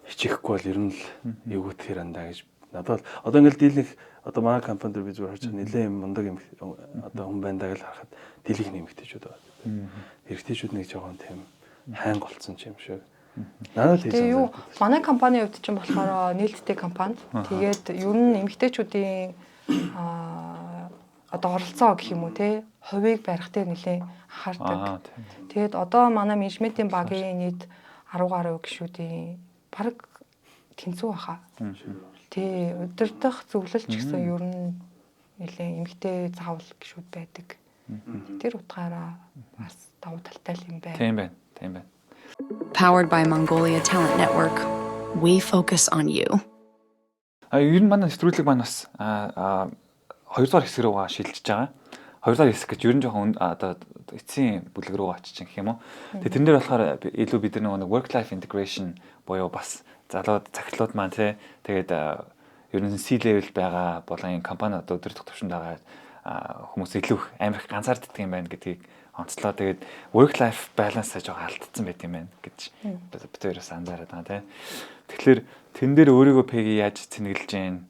хичээхгүй бол ер нь л эвгүүтгэхэр андаа гэж надад одоо ингээд дийлэх одоо манай компани дээр би зүгээр харж байгаа нэлээд юм мундаг юм одоо хүн байна даа гэж харахад дийлэх эмэгтэйчүүд байна. Эрэгтэйчүүд нэг жоохон тийм хайнг болцсон юм шиг. Надад тийм юу манай компанийн хувьд чинь болохоор нээлттэй компани. Тэгээд ер нь эмэгтэйчүүдийн одоо оролцоо гэх юм уу те хувийг барих дээр нэлээд анхаардаг. Тэгээд одоо манай менежментийн багийн нийт 10 гаруй гишүүдийн бараг тэнцүү баха. Тий удирдах зөвлөлч гэсэн ер нь нэлээд эмэгтэй заавал гишүүд байдаг. Тэр утгаараа бас давуу талтай юм байна. Тийм байна. Тийм байна. Powered by Mongolia Talent Network. We focus on you. Ер нь манай нэвтрүүлэг маань бас 2 дугаар хэсэг рүү шилжиж байгаа. 2 дугаар хэсэг гэж ер нь жоохон одоо эцсийн бүлэг рүү очиж гэх юм уу. Тэгээ тэрэн дээр болохоор илүү бид нэг work life integration буюу бас залууд захирлууд маань тэгээд ер нь C level байгаа болон компани одоо өдөртөх төвшөнд байгаа хүмүүс илүү амар их ганцаарддаг юм байна гэдгийг онцлоо. Тэгээд work life balance жоохон алдсан байт юм байна гэж бид хоёроос анзаараад байгаа тийм. Тэгэхээр тэн дээр өөрийгөө пэги яаж цэнэглэж гин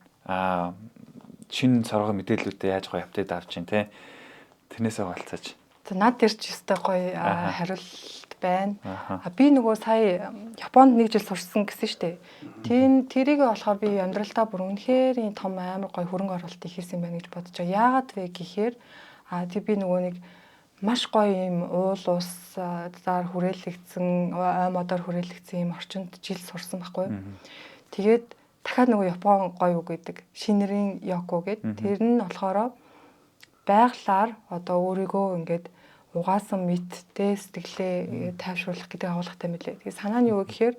шинэ соргоо мэдээллүүдээ яаж гоё апдейт авч гин тийм. Тэрнээсээ болцооч. За над дээр ч өстой гоё хариулт байна. Би нөгөө сая Японд 1 жил сурсан гэсэн штэ. Тэрийг болохоор би амьдралдаа бүр үнэхээр том амар гоё хөрөнгө оруулалт хийсэн байна гэж бодож байгаа. Яагаад вэ гэхээр тэг би нөгөө нэг маш гоё юм уул ус заар хүрээлэгдсэн, ой модоор хүрээлэгдсэн юм орчинд жил сурсан байхгүй. Тэгээд дахиад нөгөө Япон гоё үг гэдэг шинэрийн йоко гэдэг. Тэр нь болохоор байглаар одоо өөрийгөө ингээд угаасан мэдтэй сэтгэлээ тайвшруулах гэдэг агуулгатай мэлээ. Тэгээ санаа нь юу гэхээр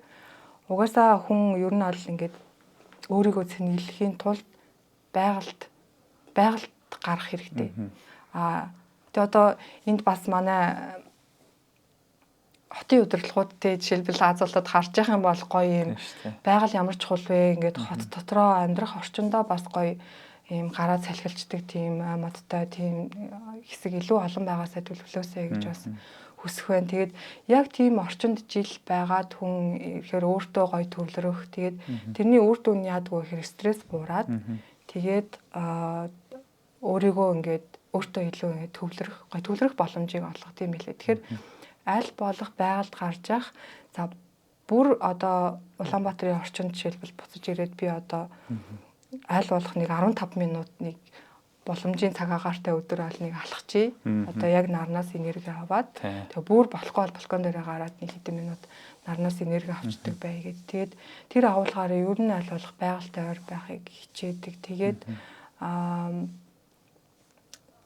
угаасаа хүн ер нь бол ингээд өөрийгөө цэнэглэхийн тулд байгальд гарах хэрэгтэй. Тэгээ одоо энд бас манай хотын удирдлагууд те жишээлбэл Аз улсад харж байгаа юм бол гоё юм байгаль ямар чухал вэ? Ингээд хот дотроо амьдрах орчиндөө бас гоё ийм гараа салхилчдаг тийм модтой тийм хэсэг илүү олон байгаасаа төлөвлөөсэй гэж бас хүсэх байна. Тэгээд яг тийм орчинд жил байгаад хүн ихээр өөртөө гоё төвлөрөх. Тэгээд тэрний үр дүн яадгүй ихээр стресс буураад тэгээд өөрийгөө ингээд өөртөө илүү ингээд төвлөрөх боломжийг олгох юм билээ. Тэгэхээр аль болох байгальд гарч явах. За бүр одоо Улаанбаатарын орчинд жишээлбэл буцаж ирээд би одоо аль болох нэг 15 минутыг боломжийн цаг агаартай өдөр аль нэг алхачи. Одоо яг нарнаас энерги аваад тэгээ бүр болохгүй бол балкон дээр гараад нэг хэдэн минут нарнаас энерги авчдаг бай гэдэг. Тэгээд тэр агуулгаараа ер нь аль болох байгальтай ойр байхыг хичээдэг. Тэгээд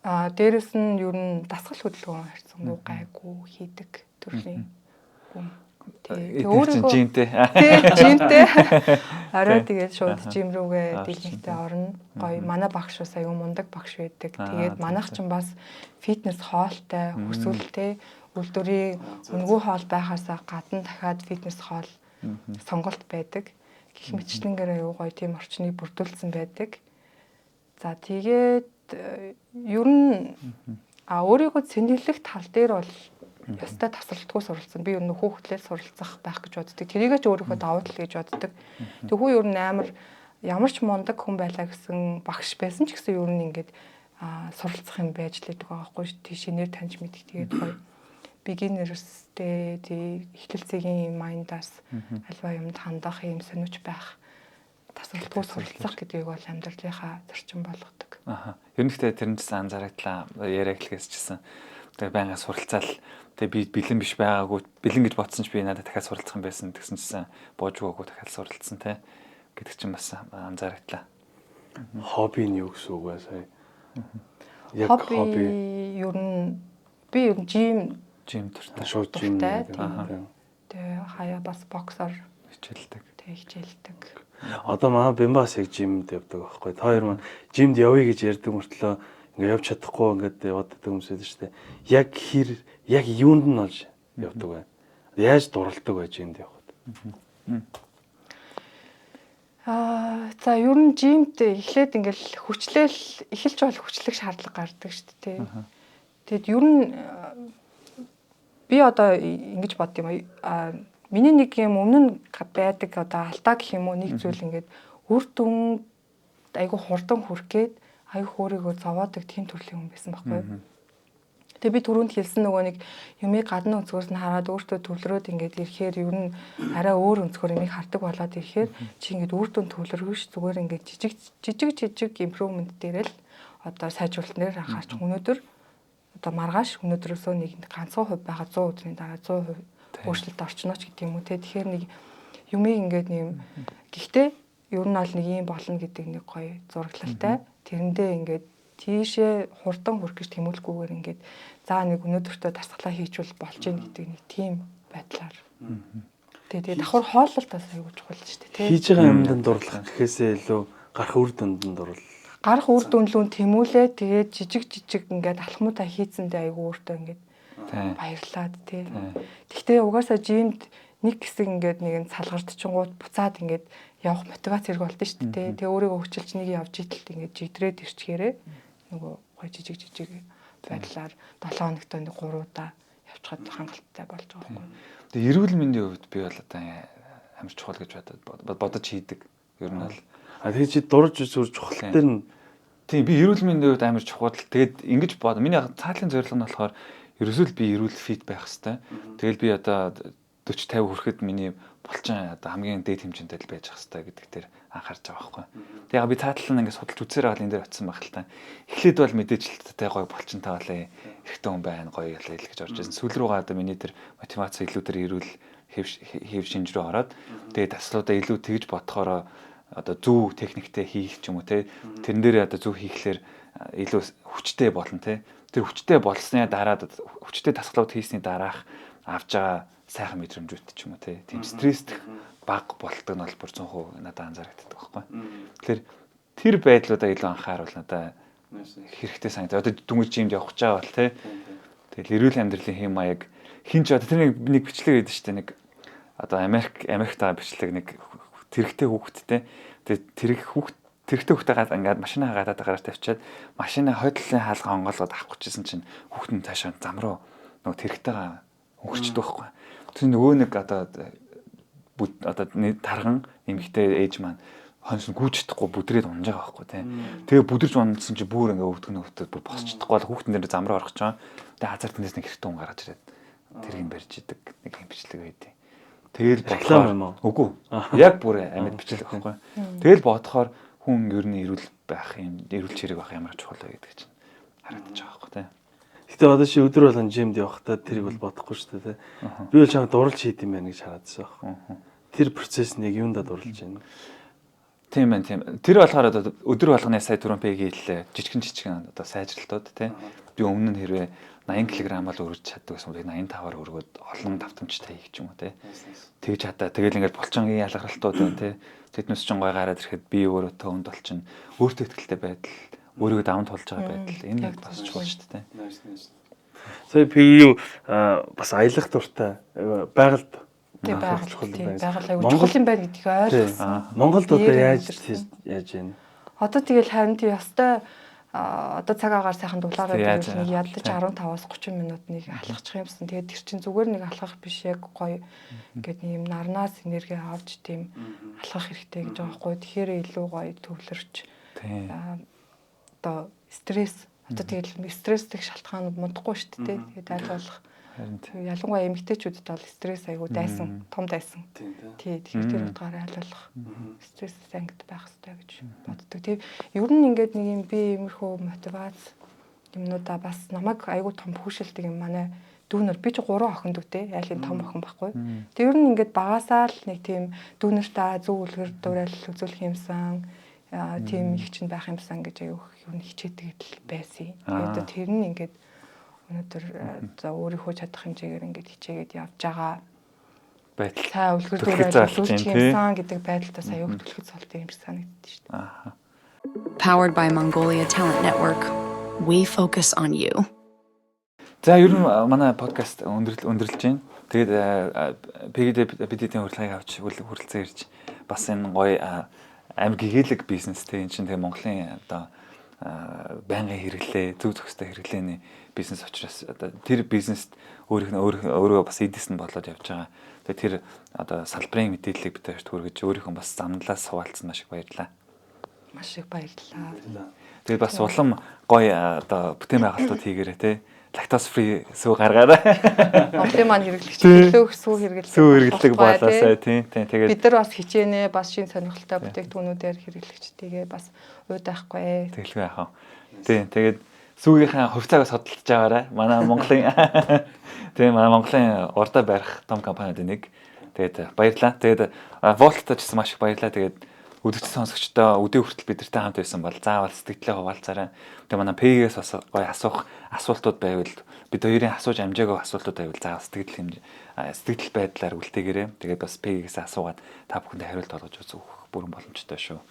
дээрэс нь ер нь дасгал хөдөлгөөн харьцангуй гайгүй хийдэг төрлийн хүн. Тэгээ өөрийнхөө жимтэй. Орой тэгээд шууд жим рүүгээ дийлэнхтэй орно. Гоё манай багш ус аюу мундаг багш байдаг. Тэгээд манайх ч бас фитнес хоолтой, хүсвэл үйлдвэрийн өнгөө хоол байхаасаа гадна дахиад фитнес хоол сонголт байдаг. Гэх мэтчлэнгээр аюу гоё тийм орчныг бүрдүүлсэн байдаг. За тэгээд ер нь өөрийгөө цэнэглэх тал дээр бол ястай тасралтгүй суралцсан. Би ер нь хүүхдлээс суралцах байх гэж боддог. Тэрийгээ ч өөрийнхөө давуу тал гэж боддог. Тэгвэл ер нь амар ямар ч мундаг хүн байлаа гэсэн багш байсан ч гэсэн ер нь ингээд суралцах юм байж лээдэг байгаа байхгүй шүү. Тийш нэр таньж мэдих тэгээд гоё beginnersтэй тий эхлэлцгийн майндаас альва юмд хандах юм сониуч байх. Тасралтгүй суралцах гэдгийг бол амьдралынхаа зарчим болгодог. Ер нь гэхдээ тэрнээс анзаарагдлаа. Яриаг л гэсчихсэн. Тэгээ байнга суралцаал. Тэгээ би бэлэн биш байгаагүй. Бэлэн гэж бодсон ч би надад дахиад суралцах юм байсан. Тэгсэн чинь буужгаагүй дахиад суралцсан те. Гэдэг чинь бас анзаарагдлаа. Хобби нь юу гэсэн үг вэ сая? Яг хобби ер нь би ер нь жим төртэй. Шууд жим. Тэгээ хаяа бас боксоор хичээлдэг. Хичээлдэг. Одоо манай Бямбас яг жимд явдаг байхгүй. Та хоёр маань жимд явъя гэж ярьдаг мөртлөө ингээд явж чадахгүй ингээд явдаг хүмүүс байдаг шүү дээ. Яг юунд нь олж явдаг вэ? Яаж дуралдаг вэ жимд явахад? За ер нь жимд эхлээд ингээл эхэлж бол хүчлэх шаардлага гардаг шүү дээ. Тэгэд ер нь би одоо ингэж бод юм аа. Миний нэг юм өмнө нь байдаг одоо алдаа гэх юм уу нэг зүйл ингээд үр дүн айгу хурдан хүрэх гээд айгу өөрийгөө зовоодаг тийм төрлийн хүн байсан байхгүй. Тэгээ би түрүүнд хэлсэн нөгөө нэг юмыг гадна өнцгөөс нь хараад өөртөө төвлөрөөд ингээд ирэхээр ер нь арай өөр өнцгөр юмыг хардаг болоод ирэхээр чи ингээд үр дүн төвлөргөш зүгээр ингээд жижиг импрувмент дээр л одоо сайжруулалт нэр анхаарч өнөөдөр одоо маргааш өнөөдрөөсөө нэг ганцхан хувь байгаа 100 өдрийн дараа 100% өөрчлөлт орчнооч гэдэг юм уу те. Тэгэхээр нэг юмыг ингээд нэм гэхдээ ер нь бол нэг юм болно гэдэг нэг гоё зураглалтай. Тэрэндээ ингээд тийшээ хурдан хүрэх гэж тэмүүлэхгүйгээр ингээд за нэг өнөөдөртөө дасгалаа хийжүүл болж ийн гэдэг нэг тийм байдлаар. Тэгээ давхар хооллолтоос аягүй чухал шүү дээ те. Хийж байгаа юмд дурлах гэхээсээ илүү гарах үр дүнд нь дурлах. Гарах үр дүнлүүн тэмүүлээ тэгээд жижиг ингээд алхмуудаа хийцэндээ аягүй өөртөө ингээд баярлаад тий. Гэхдээ угаасаа жимд нэг хэсэг ингээд нэг нь салгардчихгууд буцаад ингээд явах мотивац хэрэг болдсон шүү дээ. Тэгээ өөрийгөө хүчилж нэг явж итэл ингээд жигдрээд ирчихээрээ нөгөө гоё жижиг байдлаар 7 хоногт нэг 3 удаа явчихад хангалттай болж байгаа байхгүй. Тэгээ эрүүл мэндийн хувьд би бол одоо амар чухал гэж бодож хийдэг. Ер нь бол тэгээ чи дурж зүр чухал дээр нь тийм би эрүүл мэндийн хувьд амар чухал. Тэгээд ингэж бод. Миний цаатлын зорилго нь болохоор ерөөсөө би эрүүл фит байх хэвээр. Тэгэл би одоо 40 50 хүрэхэд миний булчин одоо хамгийн дээд хэмжээндээ л байж ах хэвээр гэдэг дээр анхаарч байгаа байхгүй. Тэгээ би цаатлал нь ингээд судалж үзээр байгаа энэ дээр очсон байх л та. Эхлээд бол мэдээж л тэ гоё булчинтай болоо эрэгтэй хүн байна гоё ялаа л гэж орж ирсэн. Сүүл рүүгээ одоо миний тэр мотивац илүү тэр эрүүл хэв шинж рүү ороод тэгээ таслуудаа илүү тэгж бодохороо одоо зөв техниктэй хийх ч юм уу те тэрэн дээр одоо зөв хийхлээр илүү хүчтэй болно те тэр хүчтэй болсны дараа хүчтэй тасгалууд хийсний дараах авж байгаа сайхан мэдрэмжүүд ч юм уу те тийм стресстэй баг болтог нь бол бүр 100% надад анзаарэгддэг байхгүй. Тэгэхээр тэр байдлуудаа илүү анхааруул надад хэрэгтэй санагдав. Одоо дүнгийн жимд явах гэж байгаа бол те тэгэл эрүүл амьдралын хэм маяг хинч одоо тэр нэг бичлэг өгдөө штэ нэг одоо Америктаа бичлэг нэг тэрэгтэй хүүхэдтэй тэгээ тэрэгтэй хүүхдээ ингээд машинаа гадаад гараар тавьчаад машины хойдлын хаалга онгоолгоод авах гэжсэн чинь хүүхэд нь цаашаа зам руу нөгөө тэрэгтэйгээ өнгөрчдөг байхгүй. Тэр нөгөө нэг одоо тарган эмэгтэй ээж маань хонс гүйждэхгүй бүдрээд унж байгаа байхгүй тий. Тэгээ бүдэрж унсан чи бүр ингээ өвдгөн өвдөд бүр босчихдохгүй бол хүүхдэн дээр зам руу орох гэж байгаа. Тэгээ хазар тэндээс нэг хэрэгтэй хүн гараад ирээд тэрийг барьж идэг нэг юм бичлэг байдیں۔ Тэгэл бодлоо үгүй. Яг бүр амьд бичлэг байхгүй. Тэгэл бодохоор хүн ер нь эрүүл байх юм, эрүүл чирэг байх ямар чухал вэ гэдэг чинь харагдаж байгаа байхгүй тий. Гэтэ одоо чи өдөр болгон жимд явахдаа тэрийг бол бодохгүй шүү дээ. Би бол чамд дурлж хийд юм байна гэж хараадсан байхгүй. Тэр процессыг юундаа дурлж байна? Тийм байна тийм. Тэр болохоор одоо өдөр болгоны сая 4 пэг хийлээ. Жижигэн одоо сайжралтууд тий. Би өмнө нь хэрвээ 80 кг-аар өргөж чаддаг гэсэн үг 85-аар өргөөд олон давтамжтай хийх ч юм уу тий. Тэгж хадаа тэгэл ингээд булчингийн ялгаралтууд байна тий. Тэднээс ч гой гараад ирэхэд би өөрөө төвөнд болчин өөртөө ихтэй байдал, өөрийгөө даван тулж байгаа байдал энэ яг бас чухал шүү дээ. Сая PU бас аялах дуртай байгальд тийм байгаль аягүй чухал юм байна гэдгийг ойлгосон. Монголд одоо яаж байна? Одоо тэгэл харин тийм ёстой одоо цаг агаар сайхан дулаараад нэг ядаж 15-аас 30 минутыг алхачих юмсан. Тэгээд тэр чинь зүгээр нэг алхах биш яг гоё ингээд нэг юм нарнаас энерги авч тийм алхах хэрэгтэй гэж байгаа байхгүй. Тэгэхээр илүү гоё төвлөрч одоо стресс одоо тэгэл стресстэй шалтгаан мундахгүй шүү дээ. Тэгээд аль болох ялангуяа эмэгтэйчүүдэд бол стресс айгүй дайсан, том дайсан. Тий, тэгэхээр тэр утгаараа аль болох стрессээс ангид байх хэрэгтэй гэж боддог. Тэр ер нь ингээд нэг юм би иймэрхүү мотивац юмнуудаа бас намайг айгүй том хүүшилдэг юм манай дүүнер би ч 3 охин дүүтэй, айлын том охин байхгүй. Тэр ер нь ингээд багасаа л нэг тийм дүүнертэй зөв үлгэр дуурайл үзүүлэх юмсан, тийм их чинь байх юмсан гэж айгүй юу хичээдэг л байсан. Тэгээд тэр нь ингээд өнөөдөр за өөрийнхөө чадах хэмжээгээр ингээд хичээгээд явж байгаа байдал. Та үлгэр дуурайл үзүүлчих юмсан гэдэг байдалтай сая өгт төлөхөд солтой юм шиг санагддаг шүү дээ. Powered by Mongolia Talent Network. We focus on you. За ер нь манай подкаст өндөрлөж байна. Тэгээд PGD-ийн урилгыг авч хүрэлцэн ирж бас энэ гоё амир гэгээлэг бизнестэй энэ чинь тэгээ Монголын одоо байнгын хэрэглээ, зөв зөвхөстэй хэрэглээний бизнес учраас одоо тэр бизнест өөрөө бас эдис нь болоод явж байгаа. Тэгээ тэр одоо салбарын мэдээллийг бид өөрт хүргэж өөрийнхөө бас замналаас хуваалцсан маш их баярлалаа. Маш их баярлалаа. Тэгээ бас улам гоё одоо бүтээн байгуулалтууд хийгээрэй те. Lactose free сүү гаргаарай. Монголын маань хэрэглэгч төлөөх сүү хэрэглэдэг болоосай тийм. Тэгээд бид нар бас хичээнэ бас шин сонирхолтой бүтээгдэхүүнүүдээр хэрэглэгчдийгээ бас уйдаахгүй. Тэгэлгүй яах вэ? Тийм. Тэгээд сүүгийнхаа хувьцаагаас хөдөлж байгаарай. Манай Монголын тийм манай Монголын урдаа барих том компаниуд нэг. Тэгээд баярлалаа. Тэгээд Volt-тай ч гэсэн маш их баярлалаа. Тэгээд өдөрт сонсогчдоо өдөө хүртэл бидэртэй хамт байсан бол заавал сэтгэлээ хуваалцаарай. Тэгээ манай PG-ээс бас гоё асуух асуултууд байвал бид хоёрын асууж амжаагүй асуултууд байвал заавал сэтгэл байдлаар үлдээгээрэй. Тэгээд бас PG-ээс асуугаад та бүхэндээ хариулт олгож үзэх бүрэн боломжтой шүү.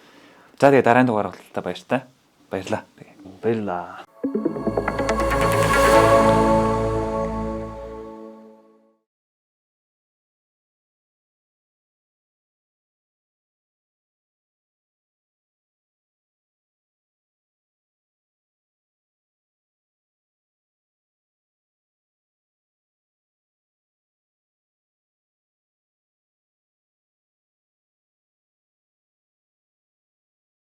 За тэгээ дараагийн дугаар уулзалтаа баярлалаа. Баярлалаа.